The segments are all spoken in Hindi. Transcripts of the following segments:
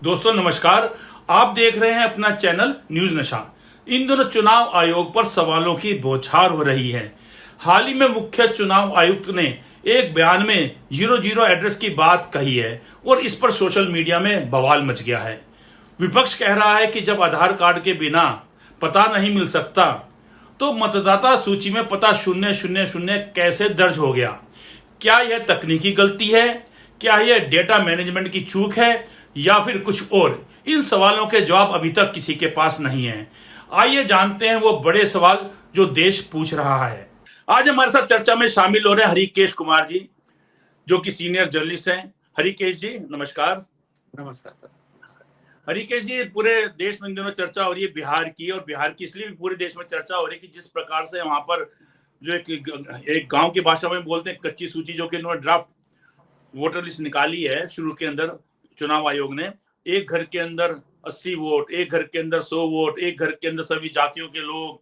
दोस्तों नमस्कार। आप देख रहे हैं अपना चैनल न्यूज नशा। इन दिनों चुनाव आयोग पर सवालों की बौछार हो रही है। हाल ही में मुख्य चुनाव आयुक्त ने एक बयान में 00 एड्रेस की बात कही है और इस पर सोशल मीडिया में बवाल मच गया है। विपक्ष कह रहा है कि जब आधार कार्ड के बिना पता नहीं मिल सकता तो मतदाता सूची में पता 000 कैसे दर्ज हो गया। क्या यह तकनीकी गलती है, क्या यह डेटा मैनेजमेंट की चूक है या फिर कुछ और? इन सवालों के जवाब अभी तक किसी के पास नहीं है। आइए जानते हैं वो बड़े सवाल जो देश पूछ रहा है। आज हमारे साथ चर्चा में शामिल हो रहे हैं हरिकेश कुमार जी, जो कि सीनियर जर्नलिस्ट हैं। हरिकेश जी नमस्कार। नमस्कार सर। हरिकेश जी, पूरे देश में इन दिनों चर्चा हो रही है बिहार की, और बिहार की इसलिए भी पूरे देश में चर्चा हो रही है कि जिस प्रकार से वहां पर जो एक गांव की भाषा में बोलते हैं कच्ची सूची, जो कि इन्होंने ड्राफ्ट वोटर लिस्ट निकाली है शुरू के अंदर चुनाव आयोग ने। एक घर के अंदर 80 वोट, एक घर के अंदर 100 वोट, एक घर के अंदर सभी जातियों के लोग,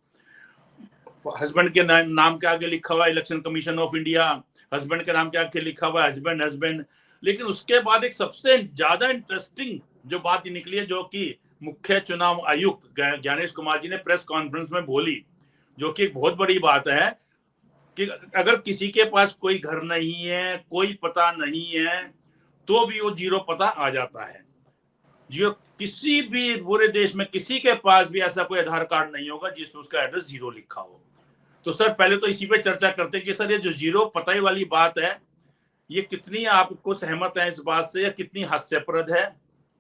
हस्बैंड के नाम के आगे लिखा हुआ election commission of India, husband के नाम के आगे लिखा हुआ हस्बैंड हस्बैंड। लेकिन उसके बाद एक सबसे ज्यादा इंटरेस्टिंग जो बात निकली है, जो कि मुख्य चुनाव आयुक्त ज्ञानेश कुमार जी ने प्रेस कॉन्फ्रेंस में बोली, जो कि एक बहुत बड़ी बात है कि अगर किसी के पास कोई घर नहीं है, कोई पता नहीं है, तो भी वो 0 पता आ जाता है। जो किसी भी पूरे देश में किसी के पास भी ऐसा कोई आधार कार्ड नहीं होगा जिसमें उसका एड्रेस 0 लिखा हो। तो सर पहले तो इसी पे चर्चा करते हैं कि सर ये जो 0 पता ही वाली बात है, ये कितनी आपको सहमत है इस बात से, या कितनी हास्यास्पद है,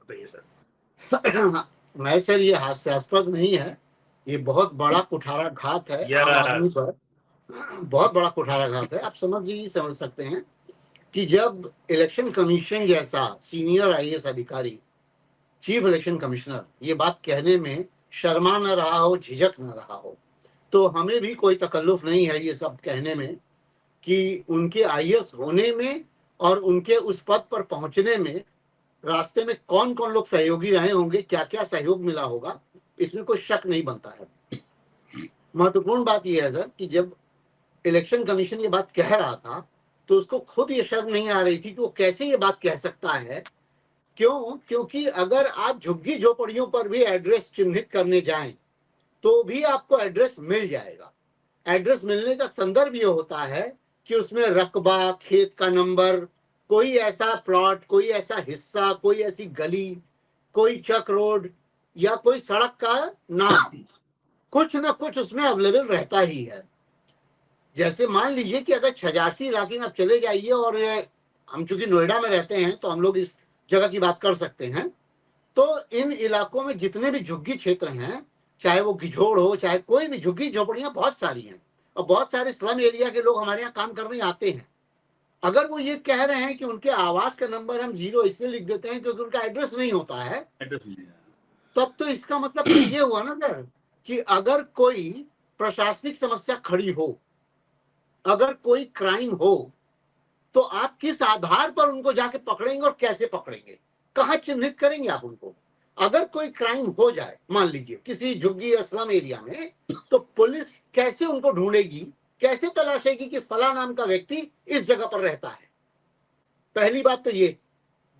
बताइए सर। मैं सर, ये हास्यास्पद नहीं है, ये बहुत बड़ा कुठाराघात है आम आदमी पर। बहुत बड़ा कुठाराघात है। आप समझ सकते हैं कि जब इलेक्शन कमीशन जैसा सीनियर आईएएस अधिकारी, चीफ इलेक्शन कमिश्नर, ये बात कहने में शर्मा न रहा हो, झिझक न रहा हो, तो हमें भी कोई तकल्लुफ नहीं है ये सब कहने में कि उनके आईएएस होने में और उनके उस पद पर पहुंचने में रास्ते में कौन कौन लोग सहयोगी रहे होंगे, क्या क्या सहयोग मिला होगा, इसमें कोई शक नहीं बनता है। महत्वपूर्ण बात यह है सर कि जब इलेक्शन कमीशन ये बात कह रहा था तो उसको खुद ये शर्म नहीं आ रही थी कि वो कैसे ये बात कह सकता है। क्योंकि अगर आप झुग्गी झोपड़ियों पर भी एड्रेस चिन्हित करने जाएं तो भी आपको एड्रेस मिल जाएगा। एड्रेस मिलने का संदर्भ ये होता है कि उसमें रकबा, खेत का नंबर, कोई ऐसा प्लॉट, कोई ऐसा हिस्सा, कोई ऐसी गली, कोई चक रोड या कोई सड़क का नाम, कुछ ना कुछ उसमें अवेलेबल रहता ही है। जैसे मान लीजिए कि अगर छजारसी इलाके में आप चले जाइए, और हम चूंकि नोएडा में रहते हैं तो हम लोग इस जगह की बात कर सकते हैं, तो इन इलाकों में जितने भी झुग्गी क्षेत्र हैं, चाहे वो घिझोड़ हो, चाहे कोई भी, झुग्गी झोपड़ियां बहुत सारी हैं और बहुत सारे स्लम एरिया के लोग हमारे यहाँ काम करने आते हैं। अगर वो ये कह रहे हैं कि उनके आवास का नंबर हम 0 इसलिए लिख देते हैं क्योंकि उनका एड्रेस नहीं होता है, तब तो इसका मतलब तो ये हुआ ना सर कि अगर कोई प्रशासनिक समस्या खड़ी हो, अगर कोई क्राइम हो, तो आप किस आधार पर उनको जाके पकड़ेंगे और कैसे पकड़ेंगे, कहाँ चिन्हित करेंगे आप उनको? अगर कोई क्राइम हो जाए मान लीजिए किसी झुग्गी या स्लम एरिया में, तो पुलिस कैसे उनको ढूंढेगी, कैसे तलाशेगी कि फला नाम का व्यक्ति इस जगह पर रहता है? पहली बात तो ये।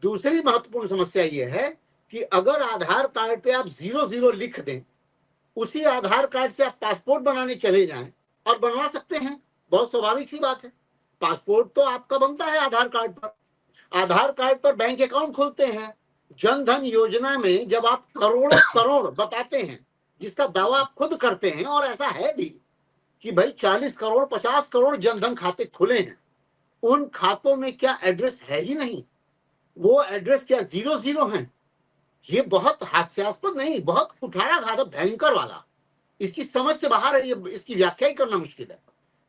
दूसरी महत्वपूर्ण समस्या ये है कि अगर आधार कार्ड पे आप 00 लिख दें, उसी आधार कार्ड से आप पासपोर्ट बनाने चले जाएं और बनवा सकते हैं, बहुत स्वाभाविक सी बात है। पासपोर्ट तो आपका बनता है आधार कार्ड पर, आधार कार्ड पर बैंक अकाउंट खुलते हैं। जन धन योजना में जब आप करोड़ों करोड़ बताते हैं, जिसका दावा आप खुद करते हैं, और ऐसा है भी कि भाई 40 करोड़ 50 करोड़ जन धन खाते खुले हैं, उन खातों में क्या एड्रेस है ही नहीं? वो एड्रेस क्या 00 है? ये बहुत हास्यास्पद नहीं, बहुत कुठाराघात, भयंकर वाला, इसकी समझ से बाहर है। ये इसकी व्याख्या ही करना मुश्किल है।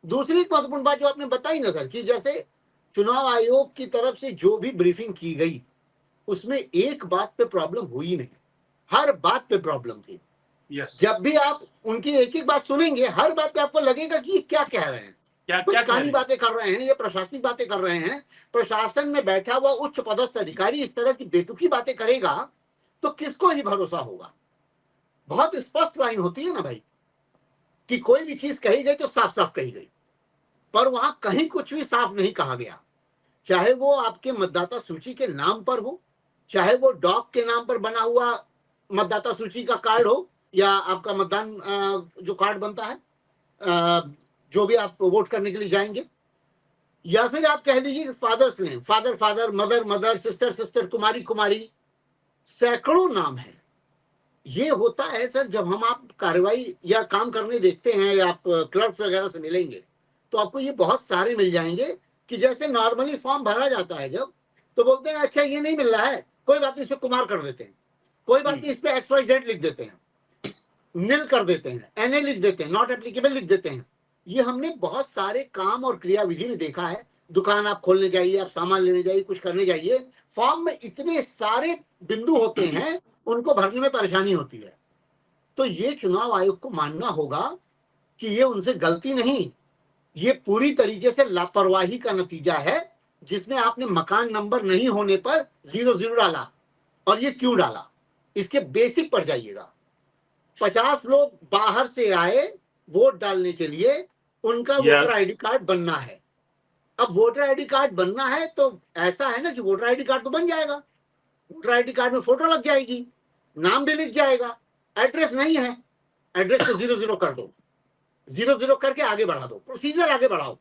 दूसरी महत्वपूर्ण बात जो आपने बताई ना सर, कि जैसे चुनाव आयोग की तरफ से जो भी ब्रीफिंग की गई उसमें एक बात पे प्रॉब्लम हुई नहीं, हर बात पे प्रॉब्लम थी। जब भी आप उनकी एक एक बात सुनेंगे, हर बात पे आपको लगेगा कि क्या कह रहे हैं, कुछ कानी बातें कर रहे हैं, ये प्रशासनिक बातें कर रहे हैं। प्रशासन में बैठा हुआ उच्च पदस्थ अधिकारी इस तरह की बेतुकी बातें करेगा तो किसको ही भरोसा होगा? बहुत स्पष्ट लाइन होती है ना भाई, कि कोई भी चीज कही गई तो साफ साफ कही गई, पर वहां कहीं कुछ भी साफ नहीं कहा गया। चाहे वो आपके मतदाता सूची के नाम पर हो, चाहे वो डॉग के नाम पर बना हुआ मतदाता सूची का कार्ड हो या आपका मतदान जो कार्ड बनता है जो भी आप वोट करने के लिए जाएंगे, या फिर आप कह लीजिए father's name, father father, mother mother, sister sister, कुमारी कुमारी, सैकड़ों नाम है। ये होता है सर जब हम आप कार्रवाई या काम करने देखते हैं या आप क्लर्क्स वगैरह से मिलेंगे तो आपको ये बहुत सारे मिल जाएंगे कि जैसे नॉर्मली फॉर्म भरा जाता है जब, तो बोलते हैं अच्छा ये नहीं मिल रहा है, कोई बात नहीं, इस पे कुमार कर देते हैं, कोई बात नहीं, इस पे XYZ लिख देते हैं, नील कर देते हैं, NA लिख देते हैं, नॉट एप्लीकेबल लिख देते हैं। ये हमने बहुत सारे काम और क्रियाविधि में देखा है। दुकान आप खोलने जाइए, आप सामान लेने जाइए, कुछ करने जाइए, फॉर्म में इतने सारे बिंदु होते हैं, उनको भरने में परेशानी होती है। तो ये चुनाव आयोग को मानना होगा कि ये उनसे गलती नहीं, ये पूरी तरीके से लापरवाही का नतीजा है, जिसमें आपने मकान नंबर नहीं होने पर 00 डाला। और ये क्यों डाला, इसके बेसिक पर जाइएगा। 50 लोग बाहर से आए वोट डालने के लिए, उनका वोटर ID कार्ड बनना है। अब वोटर ID कार्ड बनना है तो ऐसा है ना कि वोटर ID कार्ड तो बन जाएगा, वोटर ID कार्ड में फोटो लग जाएगी, नाम भी लिख जाएगा, एड्रेस नहीं है, एड्रेस को 00 कर दो, 00 करके आगे बढ़ा दो, प्रोसीजर आगे बढ़ाओ,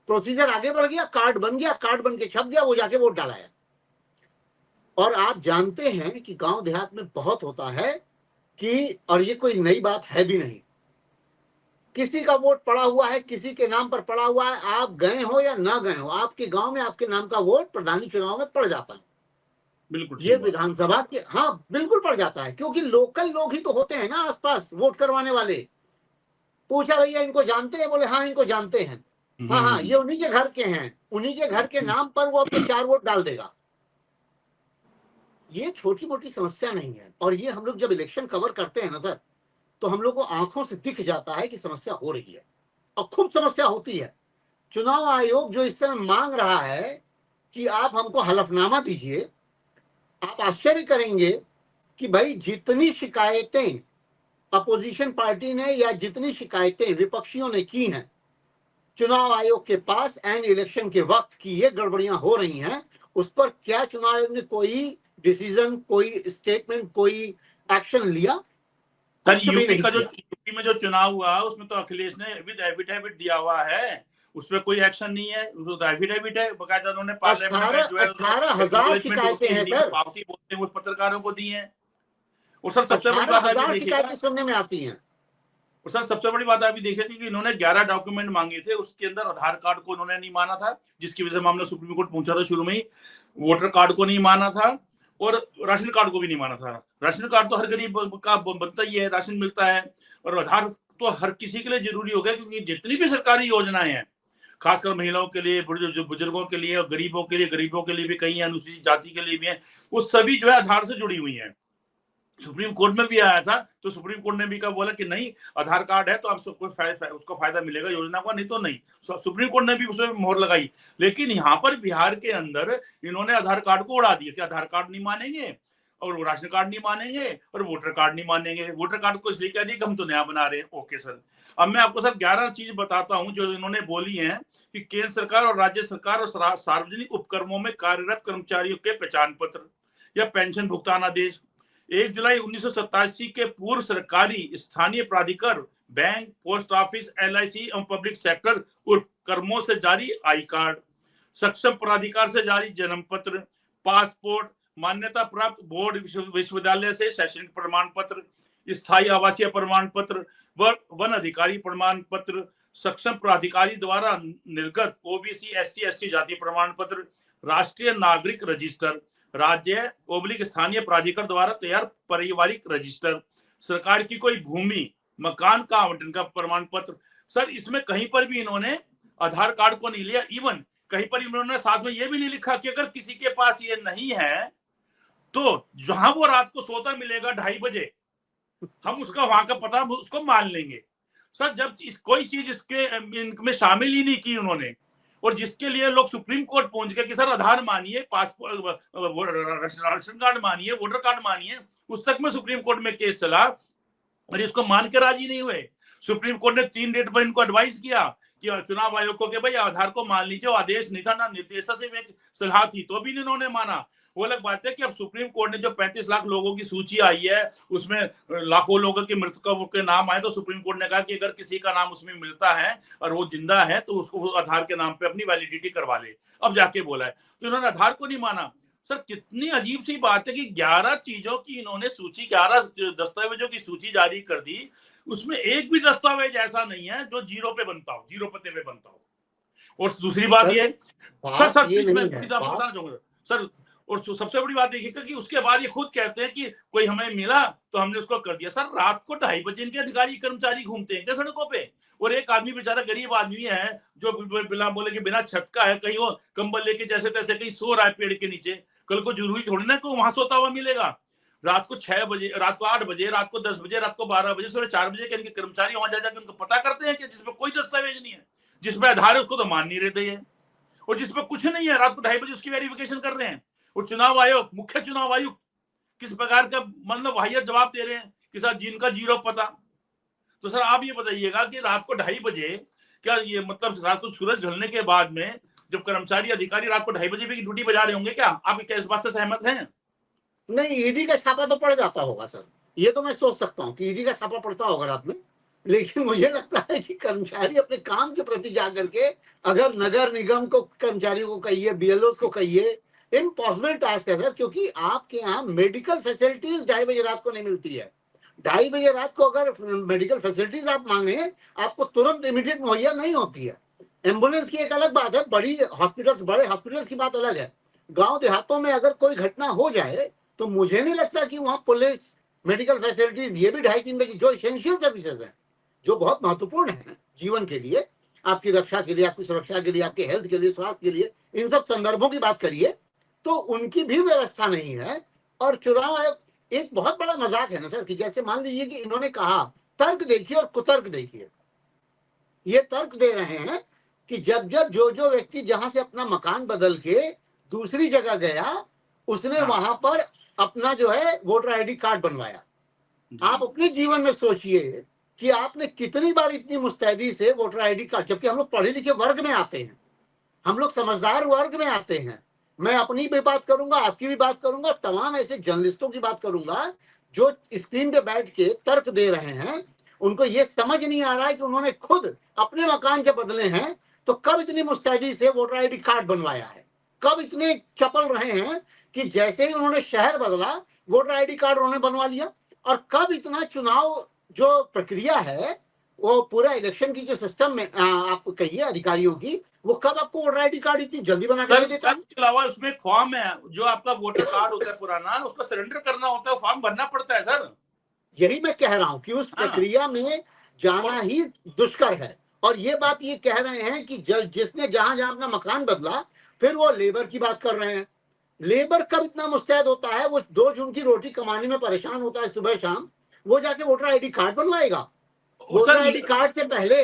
प्रोसीजर आगे बढ़ गया, कार्ड बन गया, कार्ड बन के छप गया, वो जाके वोट डाला है। और आप जानते हैं कि गांव देहात में बहुत होता है कि, और ये कोई नई बात है भी नहीं, किसी का वोट पड़ा हुआ है, किसी के नाम पर पड़ा हुआ है, आप गए हो या ना गए हो, आपके गांव में आपके नाम का वोट प्रधानी चुनाव में पड़ जाता है। बिल्कुल ये विधानसभा के, हाँ बिल्कुल पड़ जाता है, क्योंकि लोकल लोग ही तो होते हैं ना आसपास वोट करवाने वाले। पूछा भैया इनको जानते हैं, बोले हाँ इनको जानते हैं, हाँ हाँ ये उन्हीं के घर के हैं, उन्हीं के घर के नाम पर वो अपने 4 वोट डाल देगा। ये छोटी मोटी समस्या नहीं है। और ये हम लोग जब इलेक्शन कवर करते हैं ना सर, तो हम लोग को आंखों से दिख जाता है कि समस्या हो रही है, और खूब समस्या होती है। चुनाव आयोग जो इस समय मांग रहा है कि आप हमको हलफनामा दीजिए, आप आश्चर्य करेंगे कि भाई जितनी शिकायतें अपोजिशन पार्टी ने या जितनी शिकायतें विपक्षियों ने की हैं चुनाव आयोग के पास एंड इलेक्शन के वक्त की ये गड़बड़ियां हो रही हैं, उस पर क्या चुनाव आयोग ने कोई डिसीजन, कोई स्टेटमेंट, कोई एक्शन लिया? सर यूपी में जो चुनाव हुआ उसमें तो अखिलेश ने विद एफिडेविट दिया हुआ है, उसमें कोई एक्शन नहीं है, उसमें तो एफिडेविट है बकायदा, उन्होंने पार्लियामेंट में जो है 18,000 शिकायतें हैं सर, पावती बोलते हैं, वो पत्रकारों को दी है। और सर सबसे बड़ी बात अभी शिकायतें सुनने में आती हैं। और सर सबसे बड़ी बात अभी देखिए कि इन्होंने 11 डॉक्यूमेंट मांगे थे, उसके अंदर आधार कार्ड को इन्होंने नहीं माना था, जिसकी वजह से मामला सुप्रीम कोर्ट पहुंचा था शुरू में ही। वोटर कार्ड को नहीं माना था और राशन कार्ड को भी नहीं माना था। राशन कार्ड तो हर गरीब का बनता ही है, राशन मिलता है, और आधार तो हर किसी के लिए जरूरी हो गया, क्योंकि जितनी भी सरकारी योजनाएं हैं खासकर महिलाओं के लिए, बुजुर्गों के लिए और गरीबों के लिए भी कई अनुसूचित जाति के लिए भी है, वो सभी जो है आधार से जुड़ी हुई है। सुप्रीम कोर्ट में भी आया था तो सुप्रीम कोर्ट ने भी कहा, बोला कि नहीं आधार कार्ड है तो आप सबको उसको फायदा मिलेगा योजना का, नहीं तो नहीं। सुप्रीम कोर्ट ने भी उसमें मोहर लगाई। लेकिन यहाँ पर बिहार के अंदर इन्होंने आधार कार्ड को उड़ा दिया कि आधार कार्ड नहीं मानेंगे और राशन कार्ड नहीं मानेंगे और वोटर कार्ड नहीं मानेंगे। वोटर कार्ड को इसलिए कह दिया कि हम तो नया बना रहे हैं। ओके सर, अब मैं आपको सर 11 चीज बताता हूं जो इन्होंने बोली हैं कि केंद्र सरकार और राज्य सरकार और सार्वजनिक उपक्रमों में कार्यरत कर्मचारियों के पहचान पत्र या पेंशन भुगतान आदेश, 1 जुलाई 1987 के पूर्व सरकारी स्थानीय प्राधिकार, बैंक, पोस्ट ऑफिस, LIC एवं पब्लिक सेक्टर उपक्रमों से जारी आई कार्ड, सक्षम प्राधिकार से जारी जन्म पत्र, पासपोर्ट, मान्यता प्राप्त बोर्ड विश्वविद्यालय से शैक्षणिक प्रमाण पत्र, स्थायी आवासीय प्रमाण पत्र, वन अधिकारी प्रमाण पत्र, सक्षम प्राधिकारी द्वारा निर्गत OBC SC ST जाति प्रमाण पत्र, राष्ट्रीय नागरिक रजिस्टर, राज्य ओब्लिक स्थानीय प्राधिकार द्वारा तैयार पारिवारिक रजिस्टर, सरकार की कोई भूमि मकान का आवंटन का प्रमाण पत्र। सर इसमें कहीं पर भी इन्होंने आधार कार्ड को नहीं लिया। इवन कहीं पर इन्होंने साथ में ये भी नहीं लिखा कि अगर किसी के पास ये नहीं है तो जहां वो रात को सोता मिलेगा 2:30 बजे, हम उसका वहां का पता उसको मान लेंगे। सर जब कोई चीज इसके इनमें शामिल ही नहीं की उन्होंने, और जिसके लिए लोग सुप्रीम कोर्ट पहुंच गए कि सर आधार मानिए, पासपोर्ट, राशन कार्ड मानिए, वोटर कार्ड मानिए, उस तक में सुप्रीम कोर्ट में केस चला और इसको मान के राजी नहीं हुए। सुप्रीम कोर्ट ने 3 डेट पर इनको एडवाइस किया कि चुनाव आयोग को कि भाई आधार को मान लीजिए, आदेश नहीं था ना निर्देशा से एक सलाह थी, तो भी इन्होंने माना। वो अलग बात है कि अब सुप्रीम कोर्ट ने जो 35 लाख लोगों की सूची आई है उसमें लाखों लोगों के मृतकों के नाम आए, तो सुप्रीम कोर्ट ने कहा कि अगर किसी का नाम उसमें मिलता है और वो जिंदा है तो उसको आधार के नाम पे अपनी वैलिडिटी करवा ले, अब जाके बोला है। तो इन्होंने आधार को नहीं माना। सर कितनी अजीब सी बात है कि 11 चीजों की इन्होंने सूची, 11 दस्तावेजों की सूची जारी कर दी, उसमें एक भी दस्तावेज ऐसा नहीं है जो जीरो पे बनता हो, जीरो पते पे बनता हो। और दूसरी बात ये सर प्लीज मैं आपको बताना चाहूंगा सर, और सबसे बड़ी बात देखिएगा कि उसके बाद ये खुद कहते हैं कि कोई हमें मिला तो हमने उसको कर दिया। सर रात को 2:30 बजे इनके अधिकारी कर्मचारी घूमते हैं क्या सड़कों पे? और एक आदमी बेचारा गरीब आदमी है जो बिना बोले कि बिना छत का है, कहीं वो कंबल लेके जैसे तैसे कहीं सो रहा है पेड़ के नीचे, कल को जरूरी थोड़ी ना को वहां सोता हुआ मिलेगा। रात को 6 बजे, रात को 8 बजे, रात को 10 बजे, रात को 12 बजे, सुबह 4 बजे के इनके कर्मचारी वहां जा जाकर उनको पता करते हैं कि जिसमें कोई दस्तावेज नहीं है, जिसमें आधार है उसको तो मान नहीं रहते हैं, और जिसमें कुछ नहीं है रात को 2:30 बजे उसकी वेरिफिकेशन कर रहे हैं। और चुनाव आयोग, मुख्य चुनाव आयुक्त किस प्रकार का मतलब वाहियात जवाब दे रहे हैं कि सर जिनका जीरो पता। तो सर आप ये बताइएगा कि रात को 2:30 बजे, क्या ये मतलब रात को सूरज ढलने के बाद में जब कर्मचारी अधिकारी रात को 2:30 बजे भी ड्यूटी बजा रहे होंगे, क्या आप क्या इस बात से सहमत हैं? नहीं, ईडी का छापा तो पड़ जाता होगा सर, ये तो मैं सोच सकता हूँ कि ईडी का छापा पड़ता होगा रात में, लेकिन मुझे लगता है कि कर्मचारी अपने काम के प्रति जाकर के, अगर नगर निगम को कर्मचारियों को कहिए, बीएलओ को कहिए, इम्पॉसिबल टास्क है सर, क्योंकि आपके यहाँ मेडिकल फैसिलिटीज 2:30 बजे रात को नहीं मिलती है। 2:30 बजे रात को अगर मेडिकल फैसिलिटीज आप मांगे, आपको तुरंत इमीडिएट मुहैया नहीं होती है। एम्बुलेंस की एक अलग बात है, बड़ी हॉस्पिटल्स, बड़े हॉस्पिटल्स की बात अलग है। गांव देहातों में अगर कोई घटना हो जाए तो मुझे नहीं लगता कि वहां पुलिस, मेडिकल फैसिलिटीज, ये भी 2:30-3 बजे, जो एसेंशियल सर्विसेज हैं, जो बहुत महत्वपूर्ण है जीवन के लिए, आपकी रक्षा के लिए, आपकी सुरक्षा के लिए, आपके हेल्थ के लिए, स्वास्थ्य के लिए, इन सब संदर्भों की बात करिए तो उनकी भी व्यवस्था नहीं है। और चुनाव आयोग, एक बहुत बड़ा मजाक है ना सर, कि जैसे मान लीजिए कि इन्होंने कहा, तर्क देखिए और कुतर्क देखिए, ये तर्क दे रहे हैं कि जब जब जो व्यक्ति जहां से अपना मकान बदल के दूसरी जगह गया, उसने वहां पर अपना जो है वोटर आईडी कार्ड बनवाया। आप अपने जीवन में सोचिए कि आपने कितनी बार इतनी मुस्तैदी से वोटर आईडी कार्ड, जबकि हम लोग पढ़े लिखे वर्ग में आते हैं, हम लोग समझदार वर्ग में आते हैं। मैं अपनी भी बात करूंगा, आपकी भी बात करूंगा, तमाम ऐसे जर्नलिस्टों की बात करूंगा जो स्क्रीन पे बैठ के तर्क दे रहे हैं। उनको ये समझ नहीं आ रहा है कि उन्होंने खुद अपने मकान जब बदले हैं तो कब इतनी मुस्तैदी से वोटर आईडी कार्ड बनवाया है, कब इतने चपल रहे हैं कि जैसे ही उन्होंने शहर बदला वोटर आईडी कार्ड उन्होंने बनवा लिया, और कब इतना चुनाव जो प्रक्रिया है, वो पूरा इलेक्शन की जो सिस्टम में आप कहिए अधिकारियों की, वो कब आपको वोटर आईडी कार्ड इतनी जल्दी बना के दे देता है। इसके अलावा उसमें एक फॉर्म है जो आपका वोटर कार्ड होता है पुराना, उसको सरेंडर करना होता है, फॉर्म भरना पड़ता है सर। यही मैं कह रहा हूं कि उस प्रक्रिया में जाना ही दुष्कर है। और ये बात ये कह रहे हैं कि जिसने जहां जहां अपना मकान बदला, फिर वो लेबर की बात कर रहे हैं। लेबर कब इतना मुस्तैद होता है, वो 2 जून की रोटी कमाने में परेशान होता है सुबह शाम, वो जाके वोटर आईडी कार्ड बनवाएगा। वोटर आईडी कार्ड से पहले,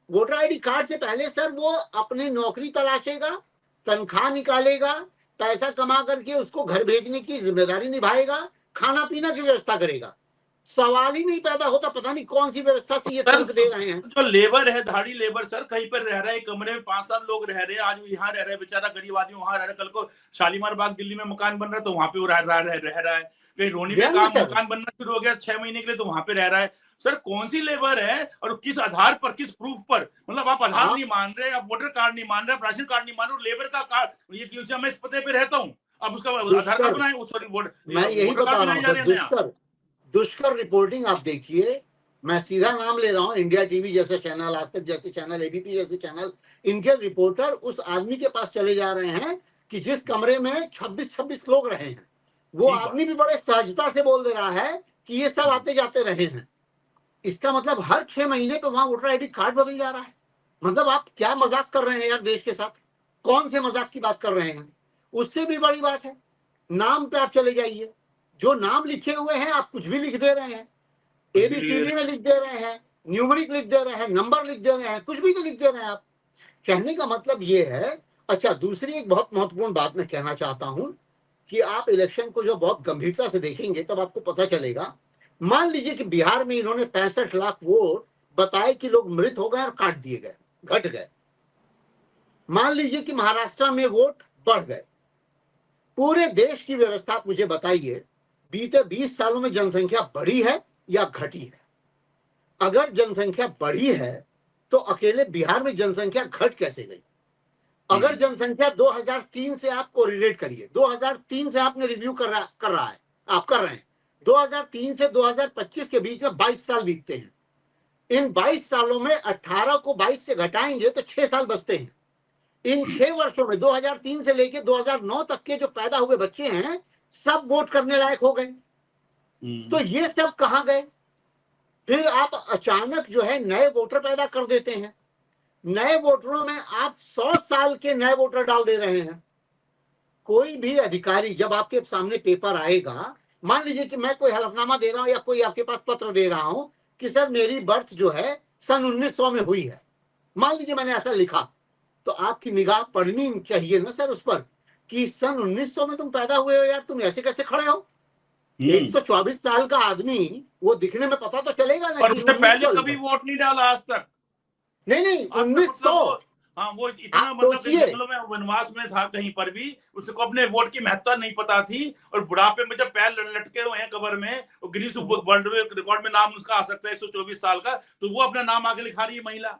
वोटर आईडी कार्ड से पहले सर वो अपनी नौकरी तलाशेगा, तनख्वाह निकालेगा, पैसा कमा करके उसको घर भेजने की जिम्मेदारी निभाएगा, खाना पीना की व्यवस्था करेगा। सवाल ही नहीं पैदा होता, पता नहीं कौन सी व्यवस्था से ये तर्क दे रहे हैं। जो लेबर है, धाड़ी लेबर सर, कहीं पर रह रहा है, कमरे में 5-7 लोग रह रहे हैं, आज यहाँ रह रहा है बेचारा गरीब आदमी, वहां रह रहा है, कल को शालीमार बाग दिल्ली में मकान बन रहा है तो वहां पे वो रह रहा है, कहीं रोनी में काम मकान बनना शुरू हो गया 6 महीने के लिए तो वहां पे रह रहा है। सर कौन सी लेबर है और किस आधार पर, किस प्रूफ पर? मतलब आप आधार नहीं मान रहे, आप वोटर कार्ड नहीं मान रहे, आप राशन कार्ड नहीं मान रहे, लेबर का कार्ड, ये क्यों, मैं इस पते पे रहता हूँ, अब उसका आधार कार्ड बनाए, सॉरी मैं यही बता रहा हूँ। दुष्कर रिपोर्टिंग आप देखिए, मैं सीधा नाम ले रहा हूँ, इंडिया टीवी जैसे चैनल, आज तक जैसे चैनल, एबीपी जैसे चैनल, इनके रिपोर्टर उस आदमी के पास चले जा रहे हैं कि जिस कमरे में 26 लोग रहे हैं, वो आदमी भी बड़े सहजता से बोल दे रहा है कि ये सब आते जाते रहे हैं। इसका मतलब हर 6 महीने पे वहां वोटर आईडी कार्ड बदल जा रहा है। मतलब आप क्या मजाक कर रहे हैं यार देश के साथ, कौन से मजाक की बात कर रहे हैं? उससे भी बड़ी बात है, नाम पे आप चले जाइए, जो नाम लिखे हुए हैं आप कुछ भी लिख दे रहे हैं, एबीसीडी में लिख दे रहे हैं, न्यूमेरिक लिख दे रहे हैं, नंबर लिख दे रहे हैं, कुछ भी तो लिख दे रहे हैं आप। कहने का मतलब ये है। अच्छा, दूसरी एक बहुत महत्वपूर्ण बात मैं कहना चाहता हूं कि आप इलेक्शन को जो बहुत गंभीरता से देखेंगे तब आपको पता चलेगा। मान लीजिए कि बिहार में इन्होंने 65 लाख वोट बताए कि लोग मृत हो गए और काट दिए गए, घट गए। मान लीजिए कि महाराष्ट्र में वोट बढ़ गए। पूरे देश की व्यवस्था आप मुझे बताइए, बीते 20 सालों में जनसंख्या बढ़ी है या घटी है? अगर जनसंख्या बढ़ी है तो अकेले बिहार में जनसंख्या घट कैसे गई? अगर जनसंख्या 2003 से आप कोरिलेट करिए, 2003 से आपने रिव्यू कर रहा है, आप कर रहे हैं, 2003 से 2025 के बीच में 22 साल बीतते हैं। इन 22 सालों में 18 को 22 से घटाएंगे तो 6 साल बचते हैं। इन 6 वर्षों में 2003 से लेकर 2009 तक के जो पैदा हुए बच्चे हैं सब वोट करने लायक हो गए। तो ये सब कहां गए? फिर आप अचानक जो है नए वोटर पैदा कर देते हैं। नए वोटरों में आप 100 साल के नए वोटर डाल दे रहे हैं। कोई भी अधिकारी जब आपके सामने पेपर आएगा, मान लीजिए कि मैं कोई हलफनामा दे रहा हूं या कोई आपके पास पत्र दे रहा हूं कि सर मेरी बर्थ जो है सन 1900 में हुई है, मान लीजिए मैंने ऐसा लिखा, तो आपकी निगाह पड़नी चाहिए ना सर उस पर कि सन 1900 में तुम पैदा हुए हो यार, तुम ऐसे कैसे खड़े हो? 124 साल का आदमी, वो दिखने में पता तो चलेगा ना। और उसने पहले कभी वोट नहीं डाला आज तक। नहीं 1900। हाँ, वो इतना मतलब जंगलों में वनवास में था, कहीं पर भी उसको अपने वोट की महत्ता नहीं पता थी। और बुढ़ापे में जब पैर लटके हुए हैं कब्र में, और गिनीज वर्ल्ड रिकॉर्ड में नाम उसका आ सकता है 124 साल का, तो वो अपना नाम आगे लिखा रही है महिला।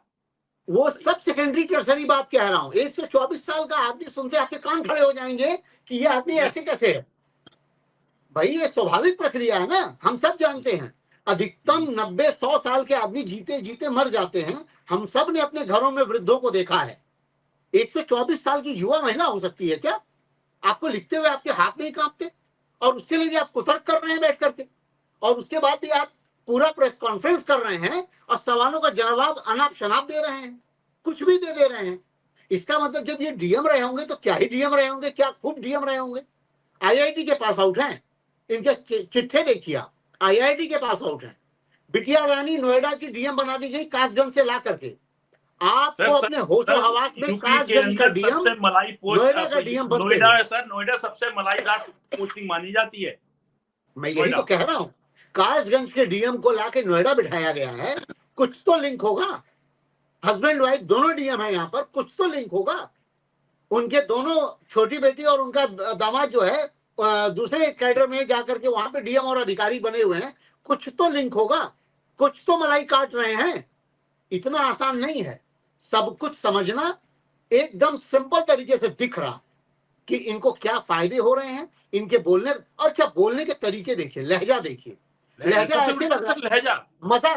वो सब सेकेंडरी टर्सरी बात कह रहा हूं। 124 साल का आदमी सुनते आपके कान खड़े हो जाएंगे कि ये आदमी ऐसे कैसे है। भाई ये स्वाभाविक प्रक्रिया है ना, हम सब जानते हैं। अधिकतम 90-100 साल के आदमी जीते जीते मर जाते हैं। हम सब ने अपने घरों में वृद्धों को देखा है। 124 साल की युवा महिला हो सकती है क्या? आपको लिखते हुए आपके हाथ नहीं कांपते? और उसके लिए भी आप कुतर्क कर रहे हैं बैठ करके, और उसके बाद भी आप पूरा प्रेस कॉन्फ्रेंस कर रहे हैं और सवालों का जवाब अनाप शनाप दे रहे हैं, कुछ भी दे रहे हैं। इसका मतलब जब ये डीएम रहे होंगे तो क्या ही डीएम रहे होंगे, क्या खूब डीएम रहे होंगे। आईआईटी के पास आउट हैं, इनके चिट्ठे देखिए आप, आईआईटी के पास आउट हैं। बिटिया रानी नोएडा की डीएम बना दी गई कासगंज से ला करके। आपको अपने होशो हवास में कासगंज का डीएम, सबसे मलाई पोस्ट नोएडा का डीएम बनते नोएडा है सर, नोएडा सबसे मलाईदार पोस्टिंग मानी जाती है। मैं यही तो कह रहा हूं, कासगंज के डीएम को लाके नोएडा बिठाया गया है। कुछ तो लिंक होगा। हस्बैंड वाइफ दोनों डीएम है यहाँ पर, कुछ तो लिंक होगा। उनके दोनों छोटी बेटी और उनका दामाद जो है दूसरे कैडर में जाकर के वहां पे डीएम और अधिकारी बने हुए हैं। कुछ तो लिंक होगा, कुछ तो मलाई काट रहे हैं। इतना आसान नहीं है सब कुछ समझना। एकदम सिंपल तरीके से दिख रहा कि इनको क्या फायदे हो रहे हैं, इनके बोलने, और क्या बोलने के तरीके देखिए, लहजा देखिए, लहजा ऐसे लग रहा,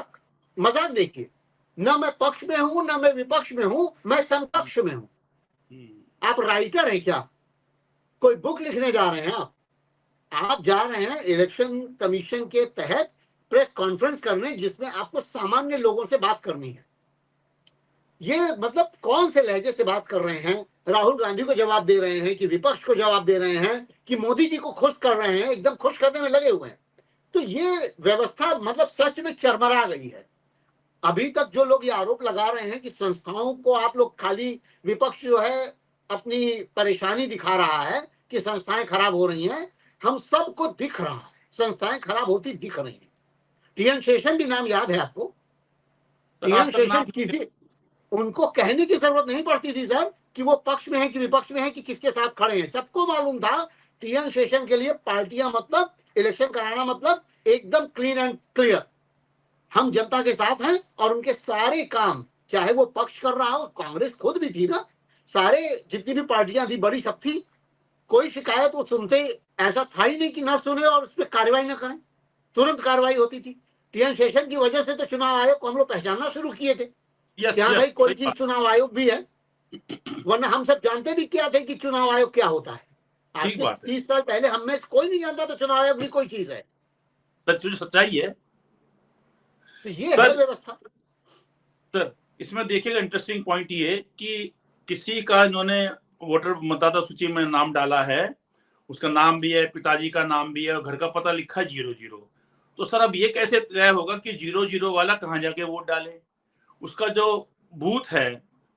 मजाक देखिए। न मैं पक्ष में हूं न मैं विपक्ष में हूं, मैं समकक्ष में हूं। आप राइटर हैं क्या? कोई बुक लिखने जा रहे हैं आप जा रहे हैं इलेक्शन कमीशन के तहत प्रेस कॉन्फ्रेंस करने, जिसमें आपको सामान्य लोगों से बात करनी है। ये मतलब कौन से लहजे से बात कर रहे हैं? राहुल गांधी को जवाब दे रहे हैं कि विपक्ष को जवाब दे रहे हैं कि मोदी जी को खुश कर रहे हैं, एकदम खुश करने में लगे हुए हैं। तो ये व्यवस्था मतलब सच में चरमरा गई है। अभी तक जो लोग ये आरोप लगा रहे हैं कि संस्थाओं को आप लोग खाली, विपक्ष जो है अपनी परेशानी दिखा रहा है कि संस्थाएं खराब हो रही हैं, हम सबको दिख रहा है संस्थाएं खराब होती दिख रही हैं। टीएन शेषन भी नाम याद है आपको? टीएन शेषन किसी, उनको कहने की जरूरत नहीं पड़ती थी सर कि वो पक्ष में है कि विपक्ष में है कि किसके साथ खड़े हैं। सबको मालूम था टीएन शेषन के लिए पार्टियां मतलब इलेक्शन कराना मतलब एकदम क्लीन एंड क्लियर, हम जनता के साथ हैं। और उनके सारे काम, चाहे वो पक्ष कर रहा हो, कांग्रेस खुद भी थी ना, सारे जितनी भी पार्टियां थी बड़ी सब थी, कोई शिकायत वो सुनते, ऐसा था ही नहीं कि ना सुने और उस पर कार्रवाई ना करें, तुरंत कार्रवाई होती थी। टीएन शेषन की वजह से तो चुनाव आयोग को हम लोग पहचानना शुरू किए थे। यहाँ भाई कोई चीज चुनाव आयोग भी है, वरना हम सब जानते भी क्या थे कि चुनाव आयोग क्या होता है। आज से 30 साल पहले हम में कोई नहीं जानता तो चुनाव आयोग भी कोई चीज है। सच्चाई है। तो ये है व्यवस्था। सर इसमें देखिएगा इंटरेस्टिंग पॉइंट ये कि किसी का इन्होंने वोटर मतदाता सूची में नाम डाला है, उसका नाम भी है, पिताजी का नाम भी है, और घर का पता लिखा है 00। तो सर अब ये कैसे तय होगा कि 00 वाला कहाँ जाके वोट डाले? उसका जो बूथ है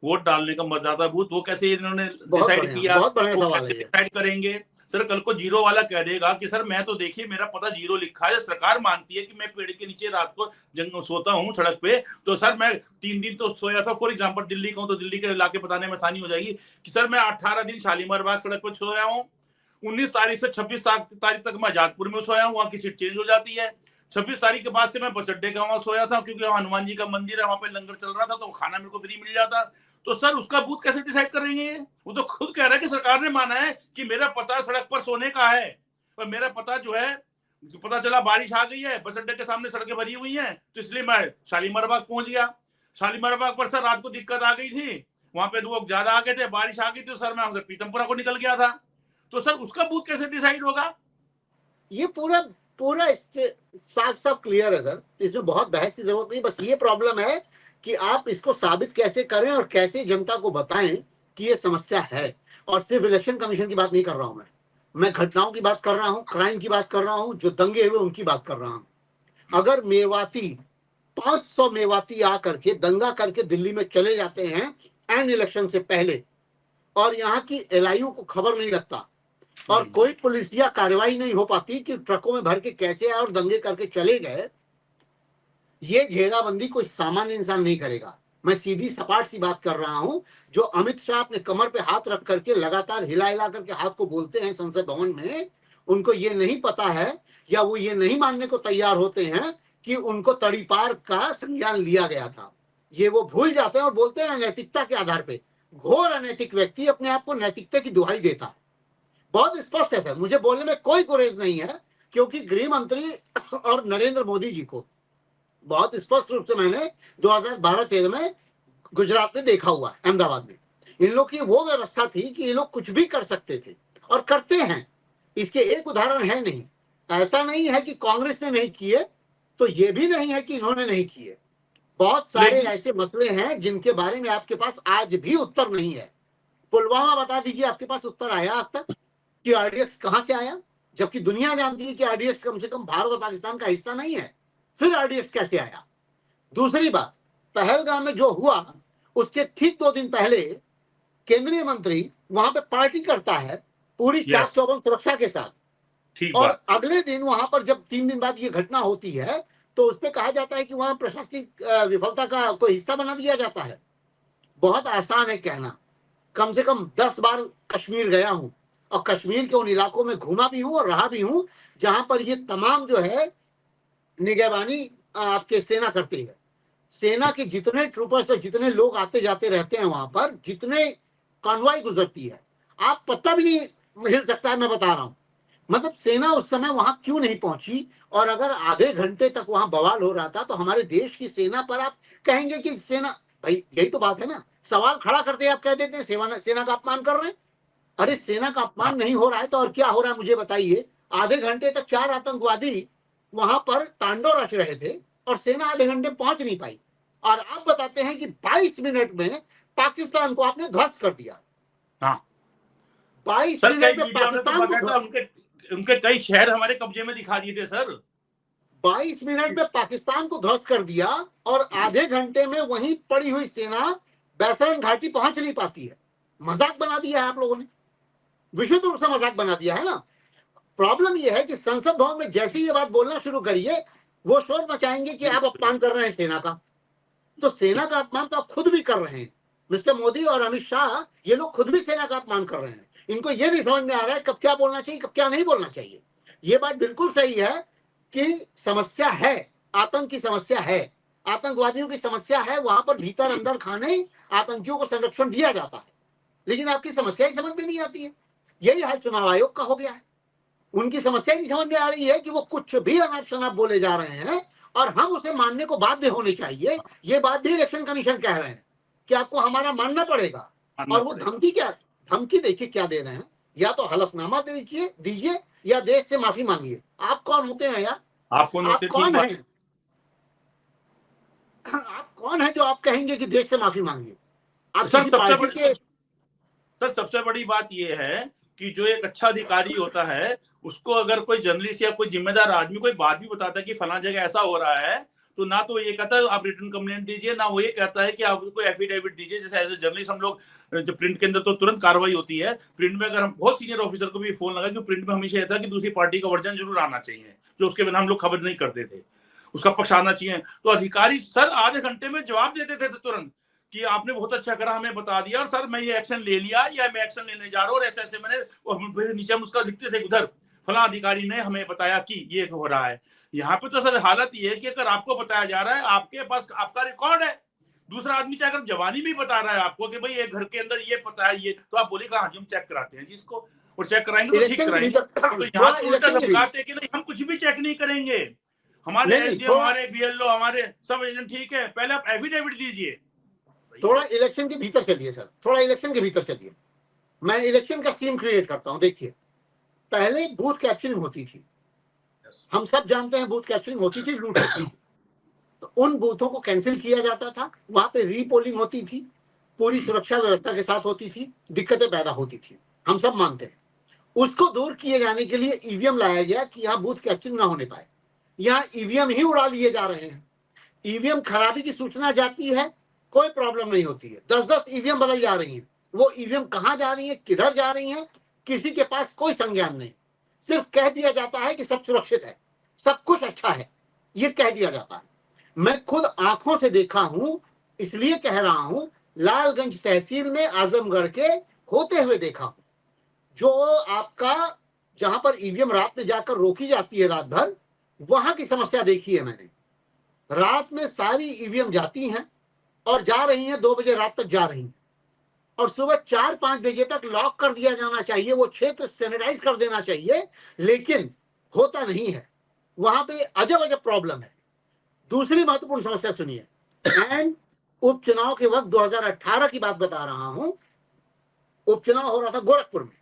वोट डालने का, मतदाता बूथ, वो कैसे इन्होंने डिसाइड किया? बहुत बड़ा सवाल है। डिसाइड करेंगे सर कल को जीरो वाला कह देगा कि सर मैं तो देखिए मेरा पता जीरो लिखा है, सरकार मानती है कि मैं पेड़ के नीचे रात को जंग सोता हूँ सड़क पे, तो सर मैं 3 दिन तो सोया था, फॉर एग्जांपल दिल्ली का हूँ तो दिल्ली के इलाके बताने में आसानी हो जाएगी कि सर मैं 18 दिन शालीमार बाग सड़क पर सोया हूँ, 19 तारीख से 26 तारीख तक मैं आजादपुर में सोया हूँ, वहां की सीट चेंज हो जाती है, 26 तारीख के बाद से मैं बस अड्डे का वहां सोया था क्योंकि वहां हनुमान जी का मंदिर है, वहां पे लंगर चल रहा था तो खाना मेरे को फ्री मिल जाता। तो सर उसका बूथ कैसे डिसाइड करेंगे? वो तो खुद कह रहा है कि सरकार ने माना है कि मेरा पता सड़क पर सोने का है, पर मेरा पता जो है पता चला बारिश आ गई है, बस अड्डे के सामने सड़कें भरी हुई हैं, तो इसलिए मैं शालीमार बाग पहुंच गया। शालीमार बाग पर सर रात को दिक्कत आ गई थी, वहां पे लोग ज्यादा आ गए थे, बारिश आ गई थी, तो सर मैं पीतमपुरा को निकल गया था। तो सर उसका बूथ कैसे डिसाइड होगा? ये पूरा पूरा साफ साफ क्लियर है सर, इसमें बहुत बहस की जरूरत नहीं। बस ये प्रॉब्लम है कि आप इसको साबित कैसे करें और कैसे जनता को बताएं कि ये समस्या है। और सिर्फ इलेक्शन कमीशन की बात नहीं कर रहा हूं मैं घटनाओं की बात कर रहा हूं, क्राइम की बात कर रहा हूं, जो दंगे हुए उनकी बात कर रहा हूं। अगर मेवाती 500 मेवाती आकर के दंगा करके दिल्ली में चले जाते हैं एंड इलेक्शन से पहले, और यहाँ की एलआईयू को खबर नहीं लगता और कोई पुलिसिया कार्रवाई नहीं हो पाती कि ट्रकों में भर के कैसे आए और दंगे करके चले गए, ये घेराबंदी कोई सामान्य इंसान नहीं करेगा। मैं सीधी सपाट सी बात कर रहा हूं। जो अमित शाह अपने कमर पे हाथ रख करके लगातार हिला हिला करके हाथ को बोलते हैं संसद भवन में, उनको ये नहीं पता है या वो ये नहीं मानने को तैयार होते हैं कि उनको तड़ीपार का संज्ञान लिया गया था। ये वो भूल जाते हैं और बोलते हैं नैतिकता के आधार पे। घोर अनैतिक व्यक्ति अपने आप को नैतिकता की दुहाई देता है। बहुत स्पष्ट है सर, मुझे बोलने में कोई गुरेज नहीं है, क्योंकि गृह मंत्री और नरेंद्र मोदी जी को बहुत स्पष्ट रूप से मैंने 2012-13 में गुजरात में देखा हुआ, अहमदाबाद में। इन लोग की वो व्यवस्था थी कि ये लोग कुछ भी कर सकते थे और करते हैं। इसके एक उदाहरण है नहीं। ऐसा नहीं है कि कांग्रेस ने नहीं किए, तो ये भी नहीं है कि इन्होंने नहीं किए। बहुत सारे ऐसे मसले हैं जिनके बारे में आपके पास आज भी उत्तर नहीं है। पुलवामा बता दीजिए, आपके पास उत्तर आया आज तक कि आरडीएक्स कहां से आया? जबकि दुनिया जानती है कि आरडीएक्स कम से कम भारत और पाकिस्तान का हिस्सा नहीं है, फिर आरडीएक्स कैसे आया? दूसरी बात, पहलगाम में जो हुआ उसके ठीक 2 दिन पहले केंद्रीय मंत्री वहां पे पार्टी करता है पूरी चाक चौबंद सुरक्षा के साथ, और अगले दिन वहां पर जब 3 दिन बाद ये घटना होती है तो उस पर कहा जाता है कि वहां प्रशासनिक विफलता का कोई हिस्सा बना दिया जाता है। बहुत आसान है कहना। कम से कम 10 बार कश्मीर गया हूं और कश्मीर के उन इलाकों में घूमा भी हूं और रहा भी हूं जहां पर ये तमाम जो है निगहबानी आपके सेना करती है। सेना के जितने ट्रूपर्स और जितने लोग आते जाते रहते हैं वहां पर, जितने कॉन्वॉय गुजरती है, आप पता भी नहीं हिल सकता है। मैं बता रहा हूं, मतलब सेना उस समय वहां क्यों नहीं पहुंची? और अगर आधे घंटे तक वहां बवाल हो रहा था तो हमारे देश की सेना पर आप कहेंगे कि सेना, भाई यही तो बात है ना, सवाल खड़ा करते आप कह देते हैं सेना का अपमान कर रहे हैं। अरे सेना का अपमान नहीं हो रहा है तो और क्या हो रहा है मुझे बताइए? आधे घंटे तक 4 आतंकवादी वहां पर तांडव रच रहे थे और सेना आधे घंटे में पहुंच नहीं पाई, और आप बताते हैं कि 22 मिनट में पाकिस्तान को आपने ध्वस्त कर दिया। हाँ, 22 मिनट में पाकिस्तान को, उनके कई शहर हमारे कब्जे में दिखा दिए थे सर। 22 मिनट में पाकिस्तान को ध्वस्त कर दिया और आधे घंटे में वहीं पड़ी हुई सेना बैसरन घाटी पहुंच नहीं पाती है। मजाक बना दिया है आप लोगों ने, विशुद्ध रूप से मजाक बना दिया है ना। प्रॉब्लम यह है कि संसद भवन में जैसे ये बात बोलना शुरू करिए, वो शोर मचाएंगे कि आप अपमान कर रहे हैं सेना का। तो सेना का अपमान तो आप खुद भी कर रहे हैं। मिस्टर मोदी और अमित शाह, ये लोग खुद भी सेना का अपमान कर रहे हैं। इनको ये नहीं समझ में आ रहा है कब क्या बोलना चाहिए, कब क्या नहीं बोलना चाहिए। ये बात बिल्कुल सही है कि समस्या है, आतंक की समस्या है, आतंकवादियों की समस्या है। वहां पर भीतर अंदर खाने आतंकियों को संरक्षण दिया जाता है, लेकिन आपकी समस्या ही समझ में नहीं आती है। यही हाल चुनाव आयोग का हो गया है। उनकी समस्या नहीं समझ में आ रही है कि वो कुछ भी अनाप शनाप बोले जा रहे हैं और हम उसे मानने को बाध्य होने चाहिए। ये बात भी इलेक्शन कमीशन कह रहे हैं कि आपको हमारा मानना पड़ेगा। और वो धमकी देखिए क्या दे रहे हैं, या तो हलफनामा दीजिए या देश से माफी मांगिए। आप कौन होते हैं यार? आप कौन हैं? आप कौन है जो आप कहेंगे कि देश से माफी मांगिए? आप सबसे बड़ी बात यह है कि जो एक अच्छा अधिकारी होता है उसको अगर कोई जर्नलिस्ट या कोई जिम्मेदार आदमी कोई बात भी बताता है कि फलां जगह ऐसा हो रहा है, तो ना तो ये कहता है आप रिटर्न कंप्लेंट दीजिए, ना वो ये कहता है कि आप कोई एफिडेविट दीजिए। जैसे एज ए जर्नलिस्ट हम लोग जब प्रिंट के अंदर तो तुरंत कार्रवाई होती है, प्रिंट में अगर हम बहुत सीनियर ऑफिसर को भी फोन लगा, कि प्रिंट में हमेशा था कि दूसरी पार्टी का वर्जन जरूर आना चाहिए, जो उसके बिना हम लोग खबर नहीं करते थे, उसका पक्ष आना चाहिए। तो अधिकारी सर आधे घंटे में जवाब देते थे तुरंत कि आपने बहुत अच्छा करा, हमें बता दिया, और सर मैं ये एक्शन ले लिया, या मैं एक्शन लेने जा रहा हूँ, और ऐसे ऐसे मैंने नीचे हम उसका लिखते थे, उधर फला अधिकारी ने हमें बताया कि ये हो रहा है। यहाँ पे तो सर हालत ये है कि अगर आपको बताया जा रहा है, आपके पास आपका रिकॉर्ड है, दूसरा आदमी चाहे अगर जवानी भी बता रहा है आपको कि भाई ये घर के अंदर ये पता है, ये तो आप बोलेगा हाँ जी हम चेक कराते हैं जिसको, और चेक कराएंगे तो ठीक कराएंगे। तो यहाँ तो उल्टा धमकाते हैं कि नहीं हम कुछ भी चेक नहीं करेंगे, हमारे एसडीएम, हमारे बीएलओ, हमारे सब एजेंट ठीक है, पहले आप एफिडेविट दीजिए। थोड़ा इलेक्शन के भीतर चलिए सर, थोड़ा इलेक्शन के भीतर चलिए। मैं इलेक्शन का सीन क्रिएट करता हूं। देखिए, पहले बूथ कैप्चरिंग होती थी, हम सब जानते हैं बूथ कैप्चरिंग होती थी, लूट होती थी। तो उन बूथों को कैंसिल किया जाता था, वहां पे रीपोलिंग होती थी, पूरी सुरक्षा व्यवस्था के साथ होती थी, दिक्कतें पैदा होती थी, हम सब मानते हैं। उसको दूर किए जाने के लिए ईवीएम लाया गया कि यहाँ बूथ कैप्चरिंग ना होने पाए। यहाँ ईवीएम ही उड़ा लिए जा रहे हैं। ईवीएम खराबी की सूचना जाती है, कोई प्रॉब्लम नहीं होती है, 10-10 ईवीएम बदल जा रही है। वो ईवीएम कहाँ जा रही है, किधर जा रही है, किसी के पास कोई संज्ञान नहीं। सिर्फ कह दिया जाता है कि सब सुरक्षित है, सब कुछ अच्छा है, ये कह दिया जाता है। मैं खुद आंखों से देखा हूं, इसलिए कह रहा हूं, लालगंज तहसील में आजमगढ़ के होते हुए देखा हूं। जो आपका जहां पर ईवीएम रात में जाकर रोकी जाती है रात भर, वहां की समस्या देखी है मैंने। रात में सारी ईवीएम जाती हैं और जा रही हैं, 2 बजे रात तक जा रही हैं, और सुबह 4-5 बजे तक लॉक कर दिया जाना चाहिए, वो क्षेत्र सैनिटाइज कर देना चाहिए, लेकिन होता नहीं है। वहां पे अजब अजब प्रॉब्लम है। दूसरी महत्वपूर्ण समस्या सुनिए, एंड उपचुनाव के वक्त 2018 की बात बता रहा हूं, उपचुनाव हो रहा था गोरखपुर में,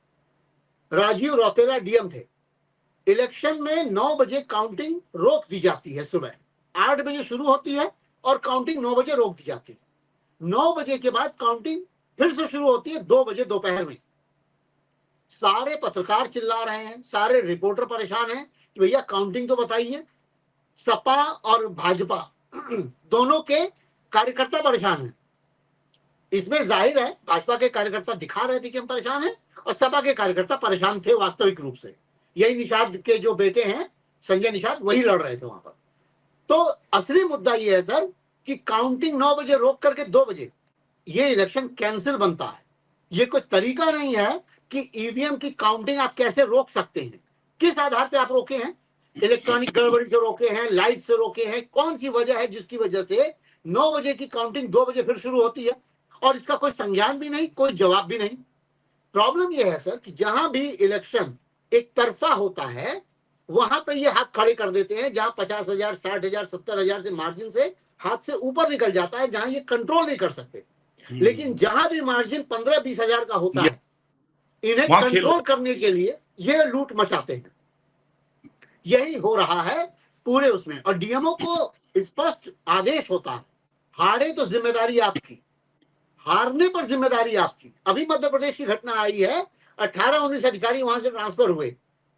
राजीव रौतेला डीएम थे। इलेक्शन में 9 बजे काउंटिंग रोक दी जाती है, सुबह 8 बजे शुरू होती है और काउंटिंग 9 बजे रोक दी जाती है। 9 बजे के बाद काउंटिंग फिर से शुरू होती है 2 बजे दोपहर में। सारे पत्रकार चिल्ला रहे हैं, सारे रिपोर्टर परेशान हैं कि भैया काउंटिंग तो बताइए। सपा और भाजपा दोनों के कार्यकर्ता परेशान हैं। इसमें जाहिर है भाजपा के कार्यकर्ता दिखा रहे थे कि हम परेशान हैं, और सपा के कार्यकर्ता परेशान थे वास्तविक रूप से। यही निषाद के जो बेटे हैं, संजय निषाद, वही लड़ रहे थे वहां पर। तो असली मुद्दा ये है सर कि काउंटिंग 9 बजे रोक करके 2 बजे ये इलेक्शन कैंसिल बनता है। ये कोई तरीका नहीं है कि ईवीएम की काउंटिंग आप कैसे रोक सकते हैं, किस आधार पे आप रोके हैं? इलेक्ट्रॉनिक गड़बड़ी से रोके हैं, लाइट से रोके हैं, कौन सी वजह है जिसकी वजह से 9 बजे की काउंटिंग 2 बजे फिर शुरू होती है, और इसका कोई संज्ञान भी नहीं, कोई जवाब भी नहीं। प्रॉब्लम यह है सर कि जहां भी इलेक्शन एक तरफा होता है, वहां पर ये हाथ खड़े कर देते हैं, जहां 50,000, 60,000, 70,000 से मार्जिन से हाथ से ऊपर निकल जाता है, जहां ये कंट्रोल नहीं कर सकते। लेकिन जहां भी मार्जिन 15-20 हजार का होता है, इन्हें कंट्रोल करने के लिए ये लूट मचाते हैं। यही हो रहा है पूरे उसमें, और डीएमओ को स्पष्ट आदेश होता है, हारे तो जिम्मेदारी आपकी, हारने पर जिम्मेदारी आपकी। अभी मध्य प्रदेश की घटना आई है, 18-19 अधिकारी वहां से ट्रांसफर हुए।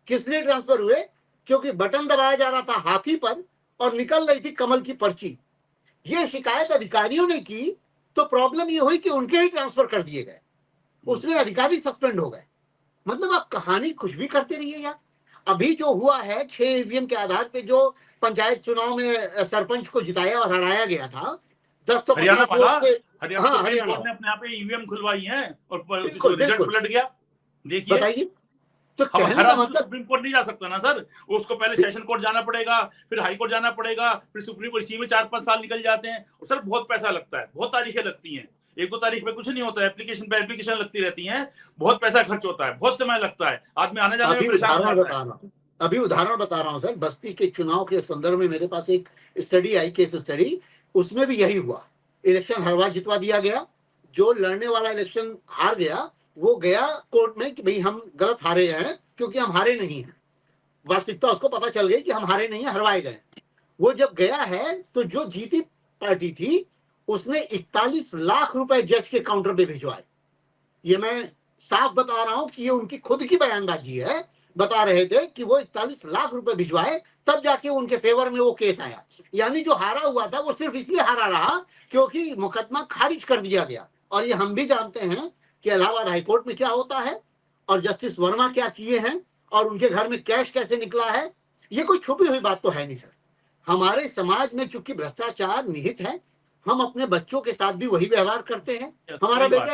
किस लिए ट्रांसफर हुए? क्योंकि बटन दबाया जा रहा था हाथी पर और निकल रही थी कमल की पर्ची। ये शिकायत अधिकारियों ने की, तो प्रॉब्लम ये हुई कि उनके ही ट्रांसफर कर दिए गए, उसमें अधिकारी सस्पेंड हो गए। मतलब आप कहानी कुछ भी करते रहिए यार। अभी जो हुआ है 6 ईवीएम के आधार पे जो पंचायत चुनाव में सरपंच को जिताया और हराया गया था, 10 तो हरियाणा वाला, हरियाणा ने अपने यहाँ पे ईवीएम खुलवाई है और रिजल्ट पलट गया। देखिए, बताइए, तो सुप्रीम कोर्ट नहीं जा सकता ना सर, उसको पहले सेशन कोर्ट जाना पड़ेगा, फिर हाई कोर्ट जाना पड़ेगा, फिर सुप्रीम कोर्ट, इसी में 4-5 साल निकल जाते हैं। और सर बहुत पैसा लगता है, बहुत तारीखें लगती हैं, 1-2 तारीख पे कुछ नहीं होता है, एप्लीकेशन पे एप्लीकेशन लगती रहती हैं, बहुत पैसा खर्च होता है, बहुत समय लगता है, आदमी आने जाने में परेशान होता है। अभी उदाहरण बता रहा हूँ सर, बस्ती के चुनाव के संदर्भ में मेरे पास एक स्टडी आई, केस स्टडी, उसमें भी यही हुआ। इलेक्शन हरवा जितवा दिया गया, जो लड़ने वाला इलेक्शन हार गया वो गया कोर्ट में कि भाई हम गलत हारे हैं, क्योंकि हम हारे नहीं हैं। वास्तविकता उसको पता चल गई कि हम हारे नहीं हैं, हरवाए गए। वो जब गया है तो जो जीती पार्टी थी उसने 41 लाख रुपए जज के काउंटर पे भिजवाए। ये मैं साफ बता रहा हूं कि ये उनकी खुद की बयानबाजी है, बता रहे थे कि वो 41 लाख रुपए भिजवाए, तब जाके उनके फेवर में वो केस आया। यानी जो हारा हुआ था वो सिर्फ इसलिए हारा रहा क्योंकि मुकदमा खारिज कर दिया गया। और ये हम भी जानते हैं कि इलाहाबाद हाईकोर्ट में क्या होता है और जस्टिस वर्मा क्या किए हैं और उनके घर में कैश कैसे निकला है। ये कोई छुपी हुई बात तो है नहीं सर। हमारे समाज में चूंकि भ्रष्टाचार निहित है, हम अपने बच्चों के साथ भी वही व्यवहार करते हैं। हमारा बेटा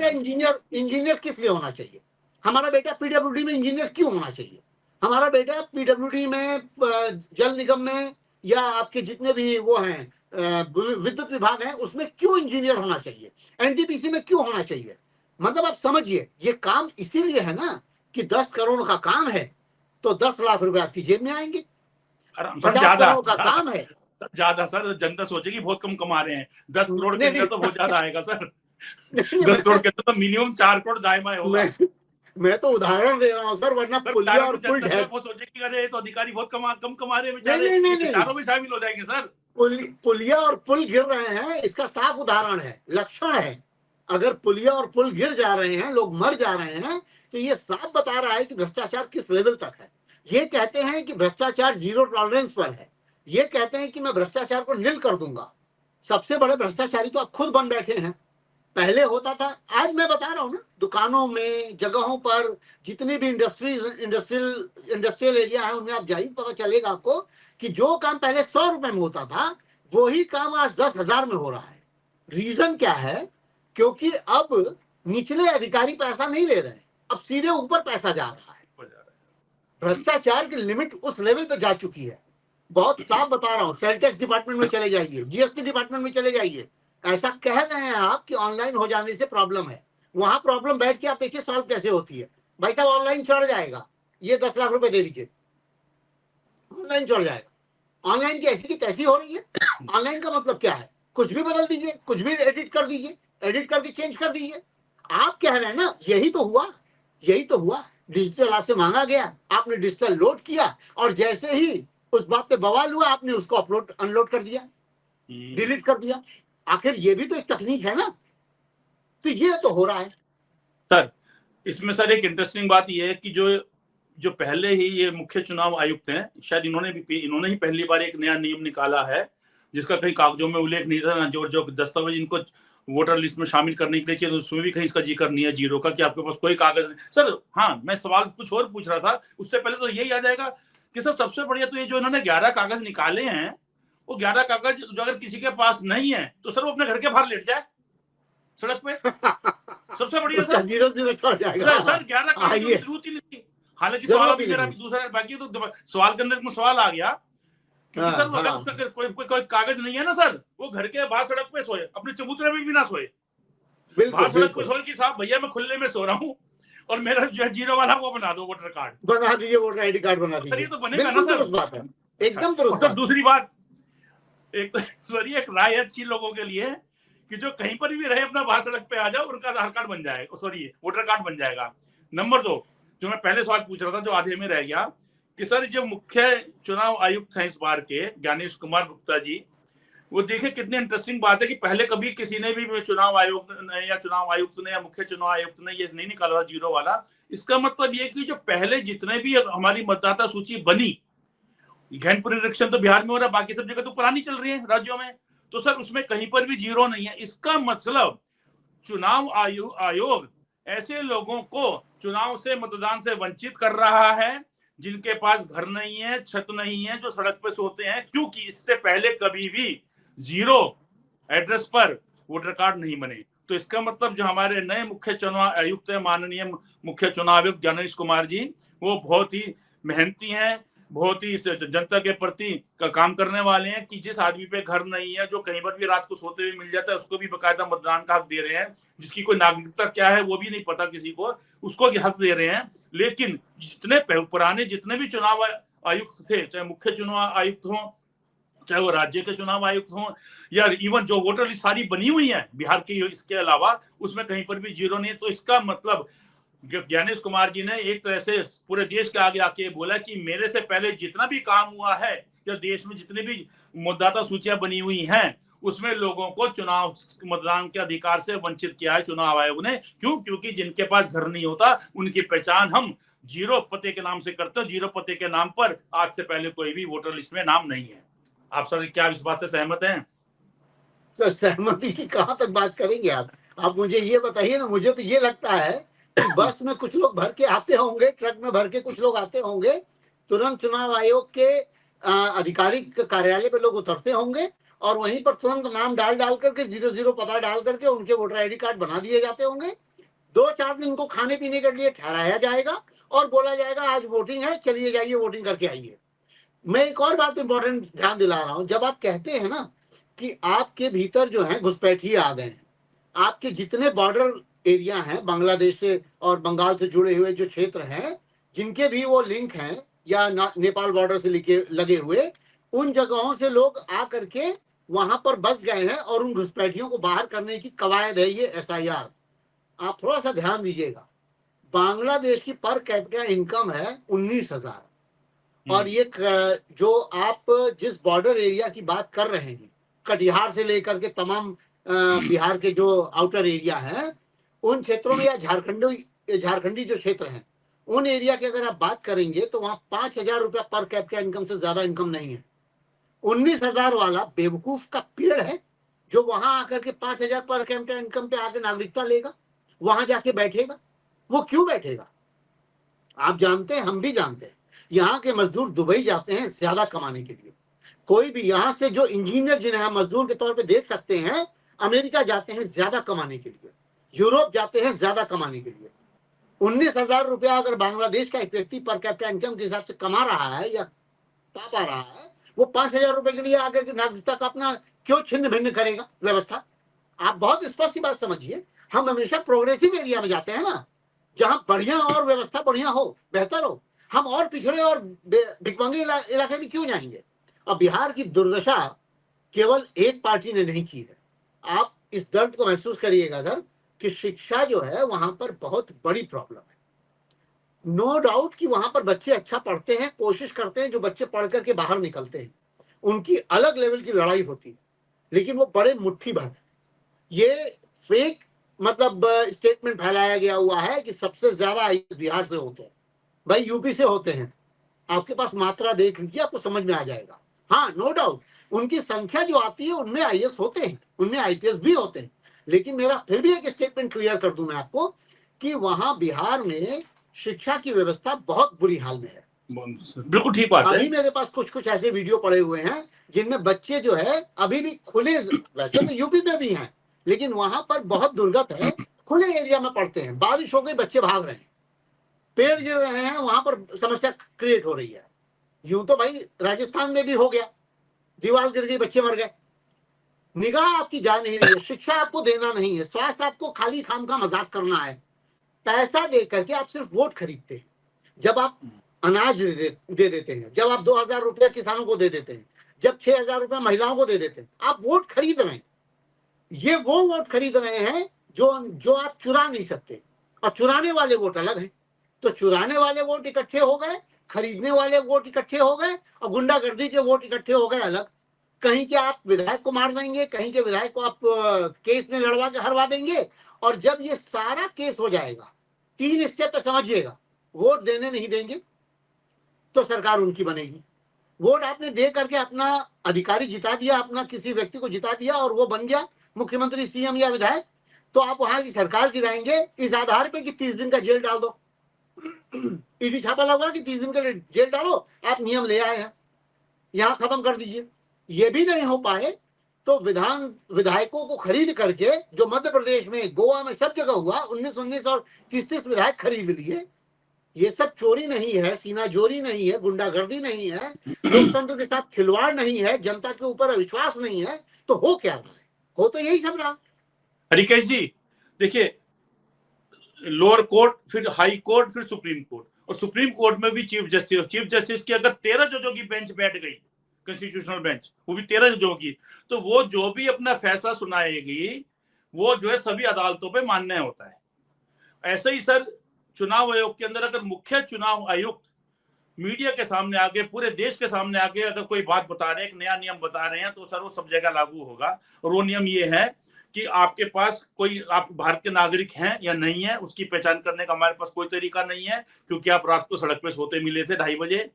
इंजीनियर किस लिए होना चाहिए? हमारा बेटा पीडब्ल्यूडी में इंजीनियर क्यों होना चाहिए? हमारा बेटा पीडब्ल्यूडी में, जल निगम में, या आपके जितने भी वो हैं विद्युत विभाग है, उसमें क्यों इंजीनियर होना चाहिए? एनटीपीसी में क्यों होना चाहिए? मतलब आप समझिए, ये काम इसीलिए है ना कि 10 करोड़ का काम है तो 10 लाख रुपए आपकी जेब में आएंगे। 50 करोड़ का काम है, ज्यादा सर, जनता सोचेगी बहुत कम कमा रहे हैं। 10 करोड़ के अंदर तो बहुत ज्यादा आएगा सर। 10 करोड़ के अंदर तो मिनिमम 4 करोड़ दाएं बाएं होगा। मैं तो उदाहरण दे रहा हूँ सर, वरना पुलिया और पुल वो सोचेगी अरे तो अधिकारी बहुत कम कमा रहे हैं बेचारे, चारों में शामिल हो जाएंगे सर। पुलिया और पुल गिर रहे हैं, इसका साफ उदाहरण है, लक्षण है। अगर पुलिया और पुल गिर जा रहे हैं, लोग मर जा रहे हैं, तो ये साफ बता रहा है कि भ्रष्टाचार किस लेवल तक है। ये कहते हैं कि भ्रष्टाचार 0 टॉलरेंस पर है। ये कहते हैं कि मैं भ्रष्टाचार को निल कर दूंगा। सबसे बड़े भ्रष्टाचारी तो अब खुद बन बैठे हैं। पहले होता था, आज मैं बता रहा हूँ ना, दुकानों में, जगहों पर, जितनी भी इंडस्ट्रियल एरिया है उनमें आप जाइए, पता चलेगा आपको कि जो काम पहले 100 रुपए में होता था वही काम आज 10,000 में हो रहा है। रीजन क्या है? क्योंकि अब निचले अधिकारी पैसा नहीं ले रहे हैं, अब सीधे ऊपर पैसा जा रहा है। भ्रष्टाचार की लिमिट उस लेवल पे जा चुकी है। बहुत साफ बता रहा हूँ, सेल टैक्स डिपार्टमेंट में चले जाइए, जीएसटी डिपार्टमेंट में चले जाइए। ऐसा कह रहे हैं आप कि ऑनलाइन हो जाने से प्रॉब्लम है, वहां प्रॉब्लम बैठ के आप देखिए सॉल्व कैसे होती है। भाई साहब ऑनलाइन चढ़ जाएगा, ये 10 लाख रुपए दे दीजिए, ऑनलाइन चढ़ जाएगा। ऑनलाइन की ऐसी की तैसी हो रही है। ऑनलाइन का मतलब क्या है? कुछ भी बदल दीजिए, कुछ भी एडिट कर दीजिए, एडिट करके चेंज कर दीजिए। आप कह रहे हैं ना, यही तो हुआ। डिजिटल आपसे मांगा गया, आपने डिजिटल लोड किया और जैसे ही उस बात पे बवाल हुआ, आपने उसको अपलोड अनलोड कर दिया, डिलीट कर दिया। आखिर ये भी तो एक तकनीक है ना। तो ये तो हो रहा है सर। इसमें सर एक इंटरेस्टिंग बात ये है कि जो पहले ही ये मुख्य चुनाव आयुक्त हैं, शायद इन्होंने ही पहली बार एक नया नियम निकाला है जिसका कहीं कागजों में उल्लेख नहीं था ना। जो दस्तावेज इनको वोटर लिस्ट में शामिल करने के लिए चाहिए, तो उसमें भी कहीं इसका जिक्र नहीं है जीरो का, कि आपके पास कोई कागज नहीं। सर हाँ, मैं सवाल कुछ और पूछ रहा था, उससे पहले तो यही आ जाएगा कि सर सबसे बढ़िया तो ये जो इन्होंने 11 कागज निकाले हैं, वो 11 कागज जो अगर किसी के पास नहीं है तो सर वो अपने घर के बाहर लेट जाए सड़क पे। सबसे बढ़िया सर 11 कागज की जरूरत ही नहीं। हालांकि सवाल भी मेरा दूसरा बाकी, तो सवाल के अंदर सवाल आ गया क्योंकि सर अगर उसका कोई कागज नहीं है ना सर, वो घर के बाहर सड़क पे सोए, अपने चबूतरे में भी ना सोए, बाहर सड़क पे सोए कि साहब भैया मैं खुले में सो रहा हूँ और मेरा जो है जीरो वाला वो बना दो, वोटर कार्ड बना दीजिए, वोटर आईडी कार्ड बना दीजिए। ये तो बनेगा ना सर, एकदम दुरुस्त। सर दूसरी बात, एक तो सर एक राय अच्छी लोगों के लिए कि जो कहीं पर भी रहे अपना बाहर सड़क पे आ जाओ, उनका आधार कार्ड बन जाएगा, सॉरी वोटर कार्ड बन जाएगा। नंबर 2, जो मैं पहले सवाल पूछ रहा था जो आधे में रह गया, कि सर जो मुख्य चुनाव आयुक्त हैं इस बार के, ज्ञानेश कुमार गुप्ता जी, वो देखिए कितनी इंटरेस्टिंग बात है कि पहले कभी किसी ने भी चुनाव आयुक्त ने या मुख्य चुनाव आयुक्त ने ये नहीं निकाला था जीरो वाला। इसका मतलब ये कि जो पहले जितने भी हमारी मतदाता सूची बनी, गहन पुनरीक्षण तो बिहार में हो रहा है, बाकी सब जगह तो पुरानी चल रही है राज्यों में, तो सर उसमें कहीं पर भी जीरो नहीं है। इसका मतलब चुनाव आयोग ऐसे लोगों को चुनाव से, मतदान से वंचित कर रहा है जिनके पास घर नहीं है, छत नहीं है, जो सड़क पे सोते हैं, क्योंकि इससे पहले कभी भी जीरो एड्रेस पर वोटर कार्ड नहीं बने। तो इसका मतलब जो हमारे नए मुख्य चुनाव आयुक्त है, माननीय मुख्य चुनाव आयुक्त ज्ञानेश कुमार जी, वो बहुत ही मेहनती हैं, बहुत ही जनता के प्रति का काम करने वाले हैं, कि जिस आदमी पे घर नहीं है, जो कहीं पर भी रात को सोते हुए मिल जाता है, उसको भी बकायदा मतदान का हक दे रहे हैं। जिसकी कोई नागरिकता क्या है वो भी नहीं पता किसी को, उसको हक दे रहे हैं। लेकिन जितने पुराने जितने भी चुनाव आयुक्त थे, चाहे मुख्य चुनाव आयुक्त हो, चाहे वो राज्य के चुनाव आयुक्त हों, या इवन जो वोटर लिस्ट सारी बनी हुई है बिहार की, इसके अलावा उसमें कहीं पर भी जीरो नहीं है। तो इसका मतलब ज्ञानेश कुमार जी ने एक तरह से पूरे देश के आगे आके बोला कि मेरे से पहले जितना भी काम हुआ है, या देश में जितनी भी मतदाता सूचियां बनी हुई हैं, उसमें लोगों को चुनाव मतदान के अधिकार से वंचित किया है चुनाव आयोग ने। क्यों? क्योंकि जिनके पास घर नहीं होता उनकी पहचान हम जीरो पते के नाम से करते हो। जीरो पते के नाम पर आज से पहले कोई भी वोटर लिस्ट में नाम नहीं है। आप सर क्या इस बात से सहमत हैं? सर सहमति की कहां तक बात करेंगे आप मुझे ये बताइए ना। मुझे तो ये लगता है कि बस में कुछ लोग भर के आते होंगे, ट्रक में भर के कुछ लोग आते होंगे, तुरंत चुनाव आयोग के आधिकारिक कार्यालय पे लोग उतरते होंगे और वहीं पर तुरंत नाम डाल डाल करके 00 पता डाल करके उनके वोटर आईडी कार्ड बना दिए जाते होंगे। 2-4 दिन को खाने पीने के लिए ठहराया जाएगा और बोला जाएगा आज वोटिंग है, चलिए जाइए वोटिंग करके आइए। मैं एक और बात इंपॉर्टेंट ध्यान दिला रहा हूं, जब आप कहते हैं ना कि आपके भीतर जो है घुसपैठिए आ गए हैं, आपके जितने बॉर्डर एरिया हैं बांग्लादेश से और बंगाल से जुड़े हुए जो क्षेत्र हैं, जिनके भी वो लिंक हैं या नेपाल बॉर्डर से लगे हुए, उन जगहों से लोग आ करके वहां पर बस गए हैं और उन घुसपैठियों को बाहर करने की कवायद है ये SIR। आप थोड़ा सा ध्यान दीजिएगा, बांग्लादेश की पर कैपिटा इनकम है 19,000 और ये जो आप जिस बॉर्डर एरिया की बात कर रहे हैं, कटिहार से लेकर के तमाम बिहार के जो आउटर एरिया है उन क्षेत्रों में या झारखंडी जो क्षेत्र हैं उन एरिया की अगर आप बात करेंगे तो वहां 5,000 रुपया पर कैपिटा इनकम से ज्यादा इनकम नहीं है। 19,000 वाला बेवकूफ का पेड़ है जो वहां आकर के 5,000 पर कैपिटा इनकम पे आके नागरिकता लेगा, वहां जाके बैठेगा। वो क्यों बैठेगा? आप जानते हैं, हम भी जानते हैं, यहाँ के मजदूर दुबई जाते हैं ज्यादा कमाने के लिए। कोई भी यहाँ से जो इंजीनियर जिन्हें हम मजदूर के तौर पे देख सकते हैं, अमेरिका जाते हैं ज्यादा कमाने के लिए, यूरोप जाते हैं ज्यादा कमाने के लिए। 19,000 रुपया अगर बांग्लादेश का एक व्यक्ति पर कैपिटा इनकम के हिसाब से कमा रहा है या पा रहा है, वो 5,000 रुपए के लिए आगे की नागरिकता का अपना क्यों छिन्न भिन्न करेगा व्यवस्था? आप बहुत स्पष्ट बात समझिए। हम हमेशा प्रोग्रेसिव एरिया में जाते हैं ना, जहां बढ़िया और व्यवस्था बढ़िया हो, बेहतर हो। हम और पिछड़े और भिखमंगे इलाके में क्यों जाएंगे? और बिहार की दुर्दशा केवल एक पार्टी ने नहीं की है। आप इस दर्द को महसूस करिएगा सर कि शिक्षा जो है वहां पर बहुत बड़ी प्रॉब्लम है। नो डाउट कि वहां पर बच्चे अच्छा पढ़ते हैं, कोशिश करते हैं, जो बच्चे पढ़ करके बाहर निकलते हैं उनकी अलग लेवल की लड़ाई होती है, लेकिन वो बड़े मुट्ठी भर। ये फेक मतलब स्टेटमेंट फैलाया गया हुआ है कि सबसे ज्यादा IAS बिहार से होते हैं। भाई यूपी से होते हैं, आपके पास मात्रा देख लीजिए, आपको समझ में आ जाएगा। हाँ नो डाउट उनकी संख्या जो आती है उनमें IAS होते हैं, उनमें IPS भी होते हैं, लेकिन मेरा फिर भी एक स्टेटमेंट क्लियर कर दूं मैं आपको कि वहां बिहार में शिक्षा की व्यवस्था बहुत बुरी हाल में है। बिल्कुल ठीक बात है। अभी मेरे पास कुछ ऐसे वीडियो पड़े हुए हैं जिनमें बच्चे जो है अभी भी खुले, वैसे तो यूपी में भी हैं, लेकिन वहां पर बहुत दुर्गत है, खुले एरिया में पढ़ते हैं, बारिश हो गई बच्चे भाग रहे हैं, पेड़ गिर रहे हैं, वहां पर समस्या क्रिएट हो रही है। यूं तो भाई राजस्थान में भी हो गया, दीवार गिर गई बच्चे मर गए। निगाह आपकी जा नहीं रही है, शिक्षा आपको देना नहीं है, स्वास्थ्य आपको खाली खाम का मजाक करना है, पैसा दे करके आप सिर्फ वोट खरीदते हैं। जब आप अनाज दे देते हैं, जब आप 2,000 रुपया किसानों को दे देते हैं, जब 6,000 रुपया महिलाओं को दे देते हैं, आप वोट खरीद रहे हैं। ये वो वोट खरीद रहे हैं जो आप चुरा नहीं सकते, और चुराने वाले वोट अलग हैं। तो चुराने वाले वोट इकट्ठे हो गए, खरीदने वाले वोट इकट्ठे हो गए, और गुंडागर्दी के वोट इकट्ठे हो गए अलग। कहीं के आप विधायक को मार देंगे, कहीं के विधायक को आप केस में लड़वा के हरवा देंगे, और जब ये सारा केस हो जाएगा 3 स्टेप पे समझिएगा, वोट देने नहीं देंगे तो सरकार उनकी बनेगी। वोट आपने दे करके अपना अधिकारी जिता दिया, अपना किसी व्यक्ति को जिता दिया और वो बन गया मुख्यमंत्री, CM या विधायक, तो आप वहां की सरकार गिराएंगे इस आधार पे कि 30 दिन का जेल डाल दो। ईडी छापा लगा कि 30 दिन का जेल डालो, आप नियम ले आए हैं, यहां खत्म कर दीजिए। ये भी नहीं हो पाए तो विधायकों को खरीद करके, जो मध्य प्रदेश में, गोवा में, सब जगह हुआ, 19 और 30 विधायक खरीद लिए। ये सब चोरी नहीं है, सीनाजोरी नहीं है, गुंडागर्दी नहीं है, लोकतंत्र के साथ खिलवाड़ नहीं है, जनता के ऊपर अविश्वास नहीं है, तो हो क्या रहा है? हो तो यही सब रहा। हरिकेश जी देखिए, लोअर कोर्ट, फिर हाई कोर्ट, फिर सुप्रीम कोर्ट, और सुप्रीम कोर्ट में भी चीफ जस्टिस की अगर 13 जजों की बेंच बैठ गई, कॉन्स्टिट्यूशनल बेंच, वो भी 13 जजों की, तो वो जो भी अपना फैसला सुनाएगी वो जो है सभी अदालतों पे मान्य होता है। ऐसे ही सर चुनाव आयोग के अंदर अगर मुख्य चुनाव आयुक्त मीडिया के सामने आके, पूरे देश के सामने आके अगर कोई बात बता रहे हैं, एक नया नियम बता रहे हैं, तो सर वो सब जगह लागू होगा। और वो नियम ये है कि आपके पास कोई, आप भारत के नागरिक हैं या नहीं है, उसकी पहचान करने का हमारे पास कोई तरीका नहीं है, क्योंकि आप रात को सड़क पे सोते मिले थे 2:30 बजे।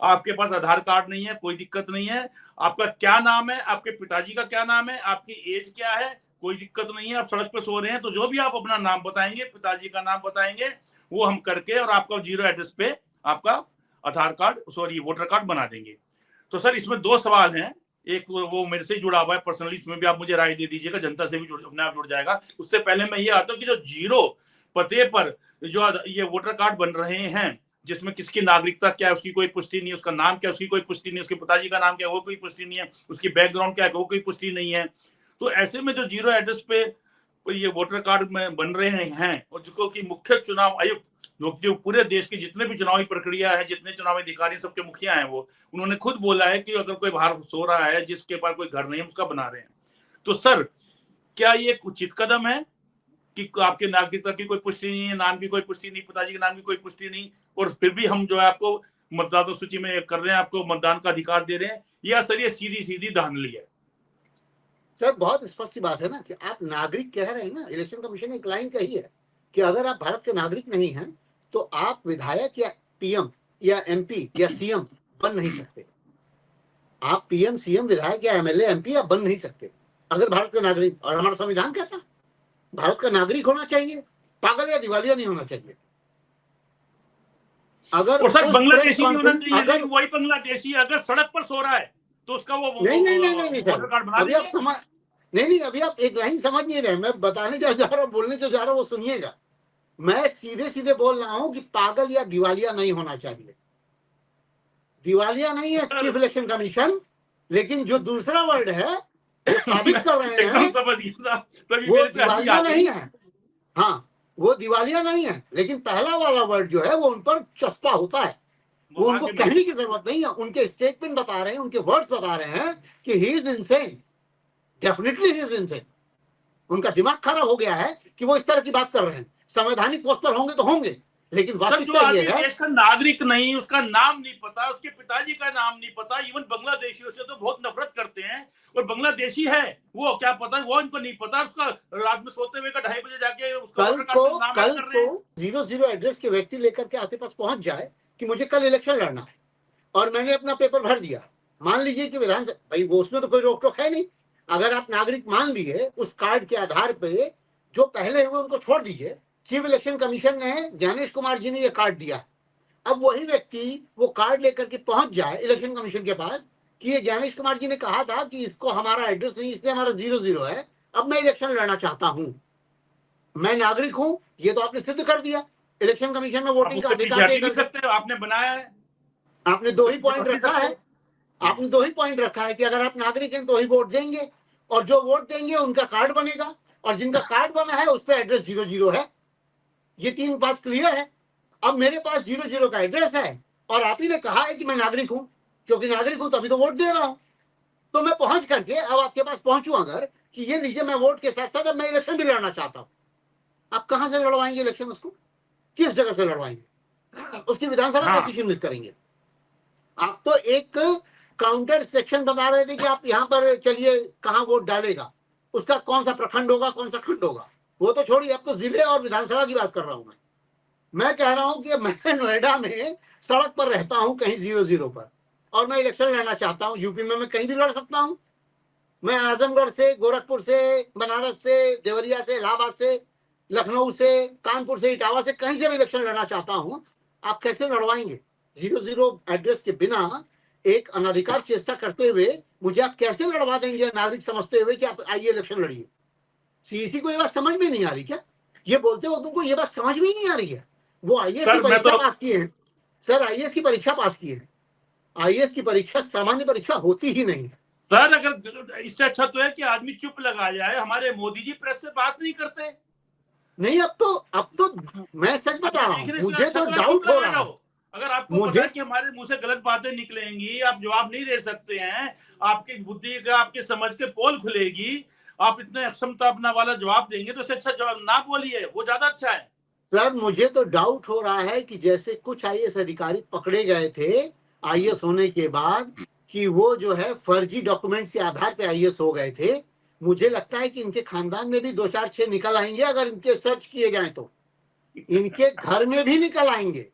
आपके पास आधार कार्ड नहीं है, कोई दिक्कत नहीं है। आपका क्या नाम है, आपके पिताजी का क्या नाम है, आपकी एज क्या है, कोई दिक्कत नहीं है। आप सड़क पे सो रहे हैं तो जो भी आप अपना नाम बताएंगे, पिताजी का नाम बताएंगे, वो हम करके और आपका 0 एड्रेस पे आपका आधार कार्ड, सॉरी, वोटर कार्ड बना देंगे। तो सर इसमें 2 सवाल हैं। एक वो मेरे से जुड़ा हुआ है पर्सनली, इसमें भी आप मुझे राय दे दीजिएगा, जनता से भी अपने आप जुड़ जाएगा। उससे पहले मैं ये आता हूँ कि जो 0 पते पर जो ये वोटर कार्ड बन रहे हैं, जिसमें किसकी नागरिकता क्या है उसकी कोई पुष्टि नहीं है, उसका नाम क्या है उसकी कोई पुष्टि नहीं है, उसके पिताजी का नाम क्या है वो कोई पुष्टि नहीं है, उसकी बैकग्राउंड क्या है वो कोई पुष्टि नहीं है। तो ऐसे में जो 0 एड्रेस पे ये वोटर कार्ड में बन रहे हैं, और जिसको कि मुख्य चुनाव आयुक्त, जो पूरे देश की जितने भी चुनावी प्रक्रिया है, जितने चुनावी अधिकारी सबके मुखिया हैं, वो उन्होंने खुद बोला है कि अगर कोई बाहर सो रहा है, जिसके पास कोई घर नहीं है, उसका बना रहे हैं। तो सर क्या ये एक उचित कदम है कि आपके नागरिकता की कोई पुष्टि नहीं है, नाम की कोई पुष्टि नहीं, पिताजी के नाम की कोई पुष्टि नहीं, और फिर भी हम जो है आपको मतदाता सूची में कर रहे हैं, आपको मतदान का अधिकार दे रहे हैं? या सर ये सीधी सीधी धांधली है? सर बहुत स्पष्ट बात है ना कि आप नागरिक कह रहे हैं ना, इलेक्शन कमीशन ने एक लाइन कही है कि अगर आप भारत के नागरिक नहीं हैं तो आप विधायक या पीएम या एमपी या सीएम बन नहीं सकते। आप पीएम, सीएम, विधायक या एमएलए, एमपी आप बन नहीं सकते अगर भारत का नागरिक, और हमारा संविधान कहता है भारत का नागरिक होना चाहिए, पागल या दिवालिया नहीं होना चाहिए। अगर और सर बांग्लादेशी नहीं होना चाहिए, अगर वही बांग्लादेशी अगर सड़क पर सो रहा है तो उसका वो नहीं वोटर कार्ड बना अभी आप समझ नहीं, अभी आप एक लाइन समझ नहीं रहे। मैं बताने जा रहा हूँ, बोलने जो जा रहा हूँ वो सुनिएगा। मैं सीधे सीधे बोल रहा हूँ कि पागल या दिवालिया नहीं होना चाहिए। दिवालिया नहीं है चीफ इलेक्शन कमीशन, लेकिन जो दूसरा वर्ड है वो साबित कर रहे हैं वो दिवालिया नहीं है। हाँ, वो दिवालिया नहीं है, लेकिन पहला वाला वर्ड जो है वो उन पर चस्पा होता है। वो उनको कहने की जरूरत नहीं है, उनके स्टेटमेंट बता रहे हैं, उनके वर्ड्स बता रहे हैं कि he is insane, definitely he is insane. उनका दिमाग खराब हो गया है कि वो इस तरह की बात कर रहे हैं। संवैधानिक पोस्ट पर होंगे तो होंगे, लेकिन वास्तविकता ये है देश का नागरिक नहीं, उसका नाम नहीं पता, उसके पिताजी का नाम नहीं पता, इवन बांग्लादेशियों से तो बहुत नफरत करते हैं, और बांग्लादेशी है वो क्या पता, वो इनको नहीं पता, उसका रात में सोते हुए का 2:30 बजे जाके उसका कल को 0 एड्रेस के व्यक्ति लेकर के आपके पास पहुंच जाए कि मुझे कल इलेक्शन लड़ना है, और मैंने अपना पेपर भर दिया। मान लीजिए कि विधानसभा, भाई वो उसमें तो कोई रोक टोक है नहीं। अगर आप नागरिक मान लिए उस कार्ड के आधार पे, जो पहले हुए उनको छोड़ दीजिए। चीफ इलेक्शन कमीशन ने, ज्ञानेश कुमार जी ने ये कार्ड दिया। अब वही व्यक्ति वो कार्ड लेकर के पहुंच जाए इलेक्शन कमीशन के पास कि ये ज्ञानेश कुमार जी ने कहा था कि इसको हमारा एड्रेस नहीं, इसलिए हमारा 0-0 है, अब मैं इलेक्शन लड़ना चाहता हूं, मैं नागरिक हूं। ये तो आपने सिद्ध कर दिया। इलेक्शन कमीशन में वोटिंग का अधिकार दे सकते हो, आपने बनाया है, आपने 2 ही पॉइंट रखा है। आपने 2 ही पॉइंट रखा है कि अगर आप नागरिक हैं तो ही वोट देंगे, और जो वोट देंगे उनका कार्ड बनेगा, और जिनका कार्ड बना है उस पर एड्रेस 0-0 है। ये 3 बात क्लियर है। अब मेरे पास 0-0 का एड्रेस है, और आप ही ने कहा है कि मैं नागरिक हूं, क्योंकि नागरिक हूं तभी तो वोट दे रहा हूं। तो मैं पहुंच करके अब आपके पास पहुंचू अगर कि ये लीजिए, मैं वोट के साथ साथ अब मैं इलेक्शन भी लड़ना चाहता हूं, आप कहां से लड़वाएंगे इलेक्शन? उसको किस जगह से लड़वाएंगे? उसकी विधानसभा कैसे चिन्हित करेंगे? आप तो एक काउंटर सेक्शन बता रहे थे कि आप यहाँ पर चलिए कहाँ वोट डालेगा, उसका कौन सा प्रखंड होगा, कौन सा खंड होगा, वो तो छोड़िए, अब तो जिले और विधानसभा की बात कर रहा हूं। मैं कह रहा हूं कि मैं नोएडा में सड़क पर रहता हूं कहीं 0-0 पर, और मैं इलेक्शन लड़ना चाहता हूं। यूपी में मैं कहीं भी लड़ सकता हूं। मैं आजमगढ़ से, गोरखपुर से, बनारस से, देवरिया से, इलाहाबाद से, लखनऊ से, कानपुर से, इटावा से, कहीं से भी इलेक्शन लड़ना चाहता हूं। आप कैसे लड़वाएंगे 0-0 एड्रेस के बिना? एक अनधिकार चेष्टा करते हुए मुझे आप कैसे लड़वा देंगे नागरिक समझते हुए कि आप आइए इलेक्शन लड़िए? सीईसी को ये बात समझ में नहीं आ रही क्या? ये बोलते वक्त तुमको ये बात समझ में ही नहीं आ रही है? वो आईएएस की परीक्षा पास किए हैं सर, आईएएस की परीक्षा पास किए हैं। आईएएस की परीक्षा सामान्य परीक्षा होती ही नहीं है सर। अगर इससे अच्छा तो है कि आदमी चुप लगा जाए। हमारे मोदी जी प्रेस से बात नहीं करते। नहीं, अब तो मैं सच बता रहा हूँ, मुझे तो डाउट हो रहा है। अगर आपको पता है कि हमारे मुंह से गलत बातें निकलेंगी, आप जवाब नहीं दे सकते हैं, आपकी बुद्धि का, आपके समझ के पोल खुलेगी, आप इतने अक्षमता अपना वाला जवाब देंगे, तो इससे अच्छा जवाब ना बोलिए, वो ज्यादा अच्छा है। सर मुझे तो डाउट हो रहा है कि जैसे कुछ आईएएस अधिकारी पकड़े गए थे आईएएस होने के बाद, कि वो जो है फर्जी डॉक्यूमेंट्स के आधार पे आईएएस हो गए थे, मुझे लगता है कि इनके खानदान में भी 2-4-6 निकल आएंगे अगर इनके सर्च किए जाए तो, इनके घर में भी निकल आएंगे।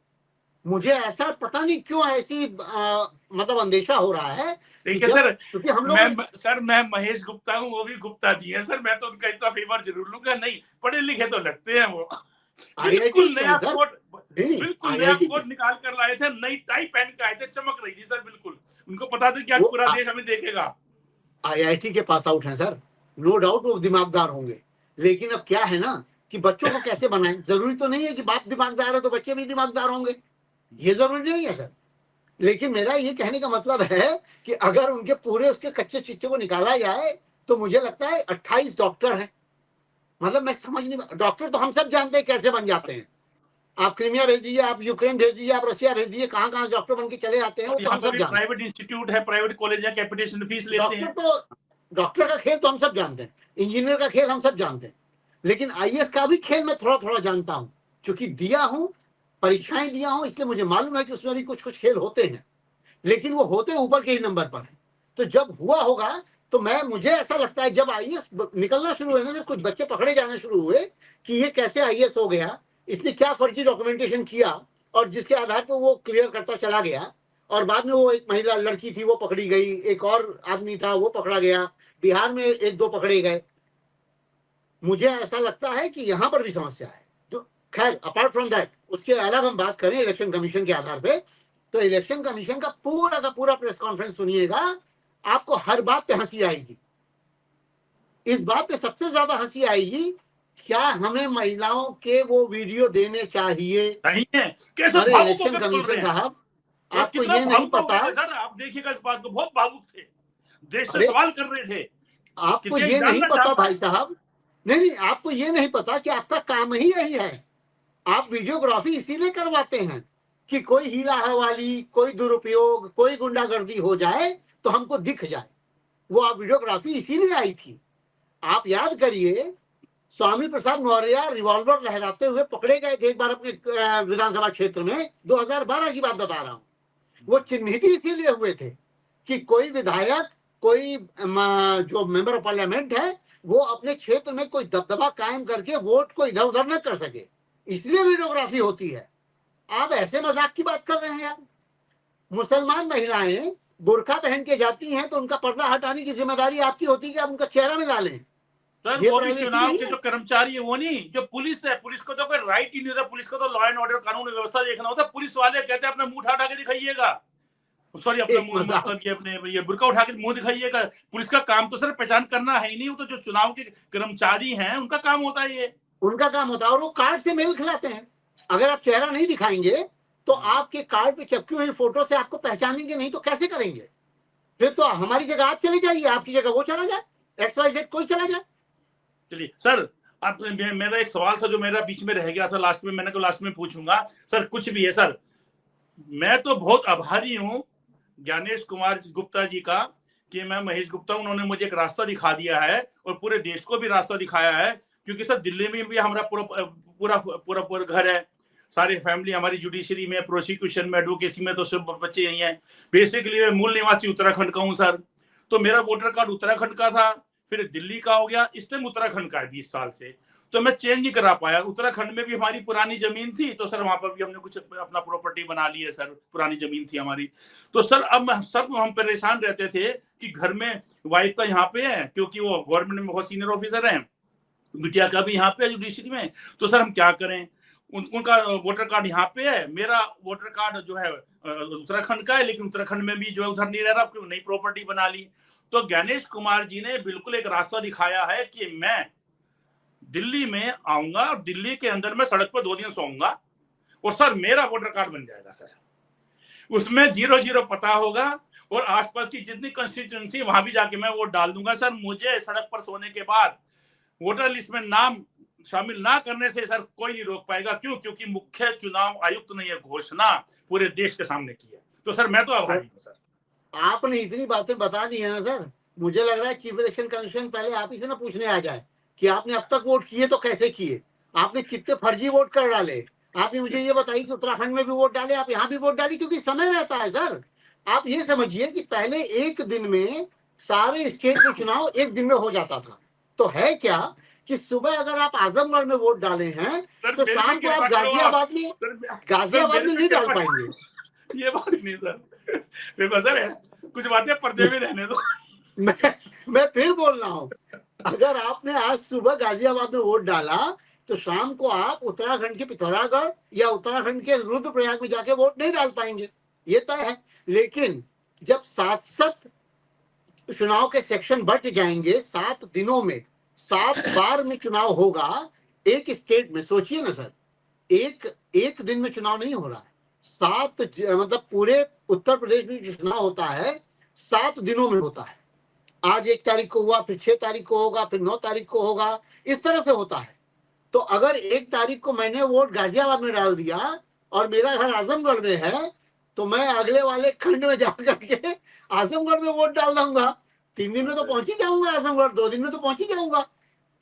मुझे ऐसा पता नहीं क्यों ऐसी मतलब अंदेशा हो रहा है। देखिए सर, क्योंकि हम लोग मैं महेश गुप्ता हूँ, वो भी गुप्ता जी है सर, मैं तो उनका इतना फेवर जरूर लूंगा। नहीं, पढ़े लिखे तो लगते हैं वो। बिल्कुल नया कोट, बिल्कुल नया कोट निकाल कर लाए थे, नई टाई पहन के आए थे, चमक रही थी सर बिल्कुल। उनको पता था कि आज पूरा देश हमें देखेगा। IIT के पास आउट है सर, नो डाउट वो दिमागदार होंगे, लेकिन अब क्या है ना कि बच्चों को कैसे बनाएं। जरूरी तो नहीं है कि बाप दिमागदार है तो बच्चे भी दिमागदार होंगे, ये जरूरी नहीं है सर। लेकिन मेरा ये कहने का मतलब है कि अगर उनके पूरे उसके कच्चे चिट्ठे को निकाला जाए तो मुझे लगता है 28 डॉक्टर हैं। मतलब मैं समझ नहीं, डॉक्टर तो हम सब जानते हैं कैसे बन जाते हैं। आप क्रीमिया भेज दीजिए, आप यूक्रेन भेज दीजिए, आप रशिया भेज दीजिए, कहाँ कहाँ डॉक्टर बन के चले आते हैं, वो तो हम सब जानते हैं। प्राइवेट इंस्टीट्यूट है, प्राइवेट कॉलेज है, कैपिटेशन फीस लेते हैं। डॉक्टर का खेल तो हम सब जानते हैं, इंजीनियर का खेल हम सब जानते हैं, लेकिन IAS का भी खेल मैं थोड़ा थोड़ा जानता हूँ, क्योंकि दिया हूँ, परीक्षाएं दिया हूँ, इसलिए मुझे मालूम है कि उसमें भी कुछ कुछ खेल होते हैं, लेकिन वो होते ऊपर के ही नंबर पर। तो जब हुआ होगा तो मुझे ऐसा लगता है जब IAS निकलना शुरू हुए ना, कुछ बच्चे पकड़े जाने शुरू हुए कि ये कैसे IAS हो गया, इसने क्या फर्जी डॉक्यूमेंटेशन किया, और जिसके आधार पर वो क्लियर करता चला गया, और बाद में वो एक महिला लड़की थी वो पकड़ी गई, एक और आदमी था वो पकड़ा गया, बिहार में 1-2 पकड़े गए। मुझे ऐसा लगता है कि यहाँ पर भी समस्या है। तो खैर अपार्ट फ्रॉम दैट, उसके अलग हम बात करें इलेक्शन कमीशन के आधार पे, तो इलेक्शन कमीशन का पूरा प्रेस कॉन्फ्रेंस सुनिएगा, आपको हर बात पे हंसी आएगी। इस बात पे सबसे ज्यादा हंसी आएगी, क्या हमें महिलाओं के वो वीडियो देने चाहिए? नहीं है, कैसे अरे भावुक इलेक्शन होकर बोल रहे कमीशन हैं साहब, आपको कितना ये नहीं भावुक हो पता गए थे सर, आप देखिएगा इस बात को, बहुत भावुक थे, देश से अरे सवाल कर रहे थे। आपको ये नहीं पता भाई साहब, नहीं, आपको ये नहीं पता कि आपका काम ही यही है। आप वीडियोग्राफी इसीलिए करवाते हैं कि कोई हीला हवाली, कोई दुरुपयोग, कोई गुंडागर्दी हो जाए तो हमको दिख जाए। वो आप वीडियोग्राफी इसीलिए आई थी। आप याद करिए, स्वामी प्रसाद मौर्य रिवॉल्वर लहराते हुए पकड़े गए थे एक बार अपने विधानसभा क्षेत्र में, 2012 की बात बता रहा हूँ। वो चिन्हित इसीलिए हुए थे कि कोई विधायक, कोई जो मेंबर ऑफ पार्लियामेंट है, वो अपने क्षेत्र में कोई दबदबा कायम करके वोट को इधर उधर न कर सके, इसलिए वीडियोग्राफी होती है। आप ऐसे मजाक की बात कर रहे हैं यार। मुसलमान महिलाएं बुर्का पहन के जाती हैं तो उनका पर्दा हटाने की जिम्मेदारी आपकी होती है कि आप उनका चेहरा मिला लें। सर वो भी चुनाव के जो कर्मचारी है वो नहीं, जो पुलिस है, पुलिस को तो कोई राइट ही नहीं होता, पुलिस को तो लॉ एंड ऑर्डर, कानून व्यवस्था देखना होता है। पुलिस वाले कहते हैं अपना मुंह उठा के दिखाइएगा, सॉरी अपना मुंह, मतलब ये अपने बुर्का उठा के मुंह दिखाइएगा। पुलिस का काम तो सर पहचान करना है ही नहीं, वो तो जो चुनाव के कर्मचारी हैं उनका काम होता है, ये उनका काम होता है, और वो कार्ड से मेल खिलाते हैं। अगर आप चेहरा नहीं दिखाएंगे तो आपके कार्ड पे चिपकी हुई फोटो से आपको पहचानेंगे नहीं तो कैसे करेंगे? फिर तो हमारी जगह आप चले जाइए, आपकी जगह वो चला जाए, XYZ कोई चला जाए। चलिए सर, आप मेरा एक सवाल था जो मेरा बीच में रह गया था, लास्ट में मैंने कहा लास्ट में पूछूंगा सर, कुछ भी है सर, मैं तो बहुत आभारी हूँ ज्ञानेश कुमार गुप्ता जी का कि मैं महेश गुप्ता, उन्होंने मुझे एक रास्ता दिखा दिया है और पूरे देश को भी रास्ता दिखाया है। क्योंकि सर दिल्ली में भी हमारा पूरा घर है, सारी फैमिली हमारी जुडिशरी में, प्रोसिक्यूशन में, एडवोकेसी में, तो सब बच्चे यही हैं। बेसिकली मैं मूल निवासी उत्तराखंड का हूँ सर, तो मेरा वोटर कार्ड उत्तराखंड का था, फिर दिल्ली का हो गया, इस टाइम उत्तराखंड का है 20 साल से, तो मैं चेंज नहीं करा पाया। उत्तराखंड में भी हमारी पुरानी जमीन थी, तो सर वहां पर भी हमने कुछ अपना प्रॉपर्टी बना ली है सर, पुरानी जमीन थी हमारी। तो सर अब सब हम परेशान रहते थे कि घर में वाइफ का यहाँ पे है, क्योंकि वो गवर्नमेंट में बहुत सीनियर ऑफिसर है, बिटिया का भी यहाँ पे है जुडिशरी में, तो सर हम क्या करें? उनका वोटर कार्ड यहाँ पे है, मेरा वोटर कार्ड जो है उत्तराखंड का है, लेकिन उत्तराखंड में भी जो है उधर नहीं रह रहा, क्यों नई प्रॉपर्टी बना ली। तो ज्ञानेश कुमार जी ने बिल्कुल एक रास्ता दिखाया है कि मैं दिल्ली में आऊंगा और दिल्ली के अंदर मैं सड़क पर 2 दिन सोऊंगा और सर मेरा वोटर कार्ड बन जाएगा सर, उसमें 0-0 पता होगा और आसपास की जितनी कंस्टिट्यूएंसी वहां भी जाके मैं वोट डाल दूंगा सर। मुझे सड़क पर सोने के बाद वोटर लिस्ट में नाम शामिल ना करने से सर कोई नहीं रोक पाएगा। क्यों? क्योंकि मुख्य चुनाव आयुक्त ने यह घोषणा पूरे देश के सामने की है। तो सर मैं तो आभारी हूँ सर। आपने इतनी बातें बता दी है ना सर, मुझे लग रहा है चीफ इलेक्शन कमीशन पहले आप ही से ना पूछने आ जाए कि आपने अब तक वोट किए तो कैसे किए, आपने कितने फर्जी वोट कर डाले। आपने मुझे ये बताइए कि उत्तराखंड में भी वोट डाले, आप यहाँ भी वोट डाली, क्योंकि समय रहता है सर। आप ये समझिए कि पहले एक दिन में सारे स्टेट में चुनाव एक दिन में हो जाता था। तो है क्या कि सुबह अगर आप आजमगढ़ में वोट डाले हैं तो शाम को आप गाजियाबाद में नहीं डाल पाएंगे। ये बात नहीं सर है, कुछ बातें पर्दे में रहने दो। मैं फिर बोल रहा हूँ, अगर आपने आज सुबह गाजियाबाद में वोट डाला तो शाम को आप उत्तराखंड के पिथौरागढ़ या उत्तराखंड के रुद्रप्रयाग में जाके वोट नहीं डाल पाएंगे, ये तय है। लेकिन जब 7 चुनाव के सेक्शन बढ़ जाएंगे, 7 दिनों में 7 बार में चुनाव होगा एक स्टेट में। सोचिए ना सर, एक दिन में चुनाव नहीं हो रहा है, 7 मतलब पूरे उत्तर प्रदेश में जो चुनाव होता है 7 दिनों में होता है। आज 1 तारीख को हुआ, फिर 6 तारीख को होगा, फिर 9 तारीख को होगा, इस तरह से होता है। तो अगर 1 तारीख को मैंने वोट गाजियाबाद में डाल दिया और मेरा घर आजमगढ़ में है तो मैं अगले वाले खंड में जाकर के आजमगढ़ में वोट डाल दूंगा। 3 दिन में तो पहुंच ही जाऊंगा आजमगढ़, 2 दिन में तो पहुंच ही जाऊंगा।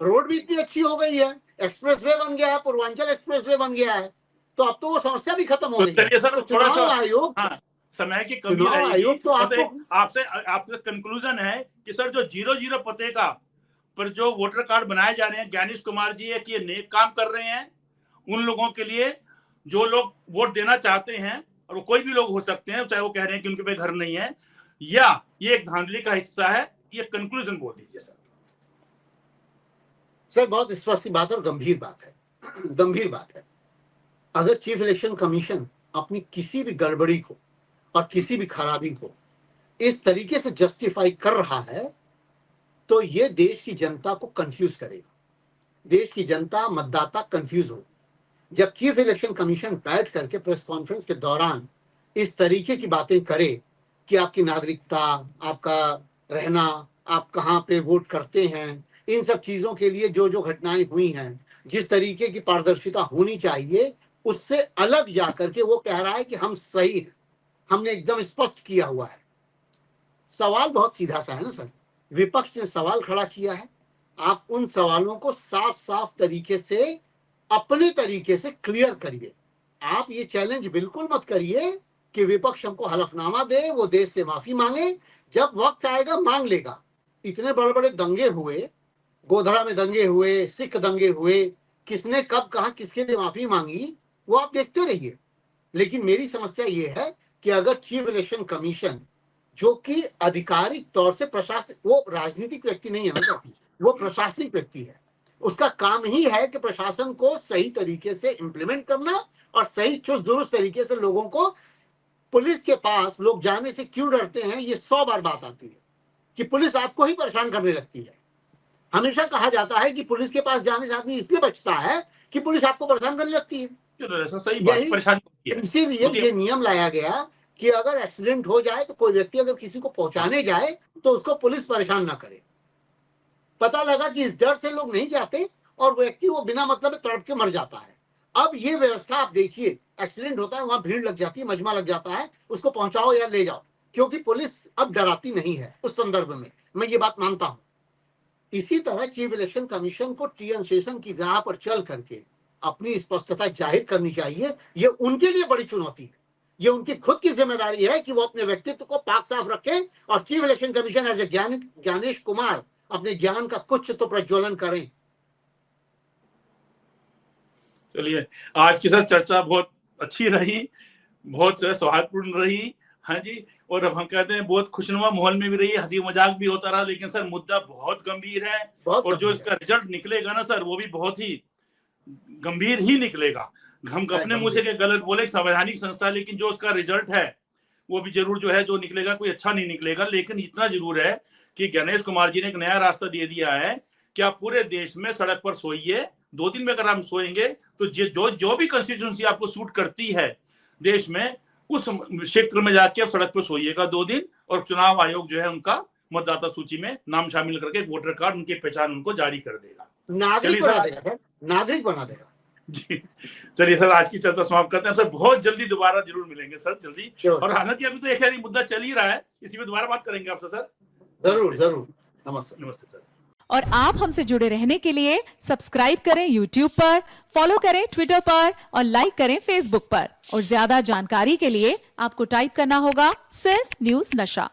रोड भी इतनी अच्छी हो गई है, एक्सप्रेसवे बन गया है, पूर्वांचल एक्सप्रेसवे बन गया है, तो अब तो वो समस्या भी खत्म हो गई है। सर थोड़ा सा आयोग, समय की कमी रहेगी तो आपसे कंक्लूजन है कि सर जो 0-0 पते का पर जो वोटर कार्ड बनाए जा रहे हैं, ज्ञानेश कुमार जी है कि ये नेक काम कर रहे हैं उन लोगों के लिए जो लोग वोट देना चाहते हैं, और वो कोई भी लोग हो सकते हैं, चाहे वो कह रहे हैं कि उनके पे घर नहीं है, या ये एक धांधली का हिस्सा है। ये कंक्लूजन बोल दीजिए सर। सर बहुत स्पष्ट बात और गंभीर बात है। अगर चीफ इलेक्शन कमीशन अपनी किसी भी गड़बड़ी को और किसी भी खराबी को इस तरीके से जस्टिफाई कर रहा है तो ये देश की जनता को कंफ्यूज करेगा, देश की जनता, मतदाता कंफ्यूज हो। जब चीफ इलेक्शन कमीशन बैठ करके प्रेस कॉन्फ्रेंस के दौरान इस तरीके की बातें करे कि आपकी नागरिकता, आपका रहना, आप कहाँ पे वोट करते हैं, इन सब चीजों के लिए जो जो घटनाएं हुई हैं, जिस तरीके की पारदर्शिता होनी चाहिए उससे अलग जाकर के वो कह रहा है कि हम सही हैं, हमने एकदम स्पष्ट किया हुआ है। सवाल बहुत सीधा सा है ना सर, विपक्ष ने सवाल खड़ा किया है, आप उन सवालों को साफ साफ तरीके से अपने तरीके से क्लियर करिए। आप ये चैलेंज बिल्कुल मत करिए कि विपक्ष हमको हलफनामा दे, वो देश से माफी मांगे, जब वक्त आएगा मांग लेगा। इतने बड़े बड़े दंगे हुए, गोधरा में दंगे हुए, सिख दंगे हुए, किसने कब कहा किसके लिए माफी मांगी वो आप देखते रहिए। लेकिन मेरी समस्या ये है कि अगर चीफ इलेक्शन कमीशन जो कि आधिकारिक तौर से प्रशासन, वो राजनीतिक व्यक्ति नहीं है ना, वो प्रशासनिक व्यक्ति है, उसका काम ही है कि प्रशासन को सही तरीके से इम्प्लीमेंट करना और सही चुस्त दुरुस्त तरीके से लोगों को, पुलिस के पास लोग जाने से क्यों डरते हैं, ये 100 बार बात आती है कि पुलिस आपको ही परेशान करने लगती है। हमेशा कहा जाता है कि पुलिस के पास जाने से आदमी इसलिए बचता है कि पुलिस आपको परेशान करने लगती है। इसीलिए ये नियम लाया गया कि अगर एक्सीडेंट हो जाए तो कोई व्यक्ति अगर किसी को पहुंचाने जाए तो उसको पुलिस परेशान ना करे। पता लगा कि इस डर से लोग नहीं जाते और व्यक्ति वो बिना मतलब तड़प के मर जाता है। अब ये व्यवस्था आप देखिए, एक्सीडेंट होता है, वहां भीड़ लग जाती है, मजमा लग जाता है, उसको पहुंचाओ या ले जाओ, क्योंकि पुलिस अब डराती नहीं है उस संदर्भ में, मैं ये बात मानता हूं। इसी तरह चीफ इलेक्शन कमीशन को टी.एन. शेषन की राह पर चल करके अपनी स्पष्टता जाहिर करनी चाहिए। ये उनके लिए बड़ी चुनौती है, ये उनकी खुद की जिम्मेदारी है कि वो अपने व्यक्तित्व को पाक साफ रखें और चीफ इलेक्शन कमीशन एज ए ज्ञानेश कुमार अपने ज्ञान का कुछ तो प्रज्वलन करें। चलिए, आज की सर चर्चा बहुत अच्छी रही, बहुत सौहार्दपूर्ण रही। हाँ जी, और अब हम कहते हैं बहुत खुशनुमा माहौल में भी रही, हंसी मजाक भी होता रहा, लेकिन सर मुद्दा बहुत गंभीर है और जो इसका रिजल्ट निकलेगा ना सर, वो भी बहुत ही गंभीर ही निकलेगा। हम अपने मुंह से गलत बोले, संवैधानिक संस्था, लेकिन जो उसका रिजल्ट है वो भी जरूर जो है जो निकलेगा कोई अच्छा नहीं निकलेगा। लेकिन इतना जरूर है कि गणेश कुमार जी ने एक नया रास्ता दे दिया है कि आप पूरे देश में सड़क पर सोइए, 2 दिन में अगर हम सोएंगे तो जो भी कंस्टिट्यूंसी आपको सूट करती है देश में, उस क्षेत्र में जाके आप सड़क पर सोइएगा 2 दिन, और चुनाव आयोग जो है उनका मतदाता सूची में नाम शामिल करके वोटर कार्ड, उनकी पहचान उनको जारी कर देगा, नागरिक बना देगा। जी चलिए सर, आज की चर्चा समाप्त करते हैं सर। बहुत जल्दी दोबारा जरूर मिलेंगे सर, जल्दी। और हालांकि अभी तो एक मुद्दा चल ही रहा है, इसी में दोबारा बात करेंगे आपसे सर। जरूर जरूर। नमस्ते सर। और आप हमसे जुड़े रहने के लिए सब्सक्राइब करें YouTube पर, फॉलो करें Twitter पर और लाइक करें Facebook पर। और ज्यादा जानकारी के लिए आपको टाइप करना होगा सिर्फ न्यूज़ नशा।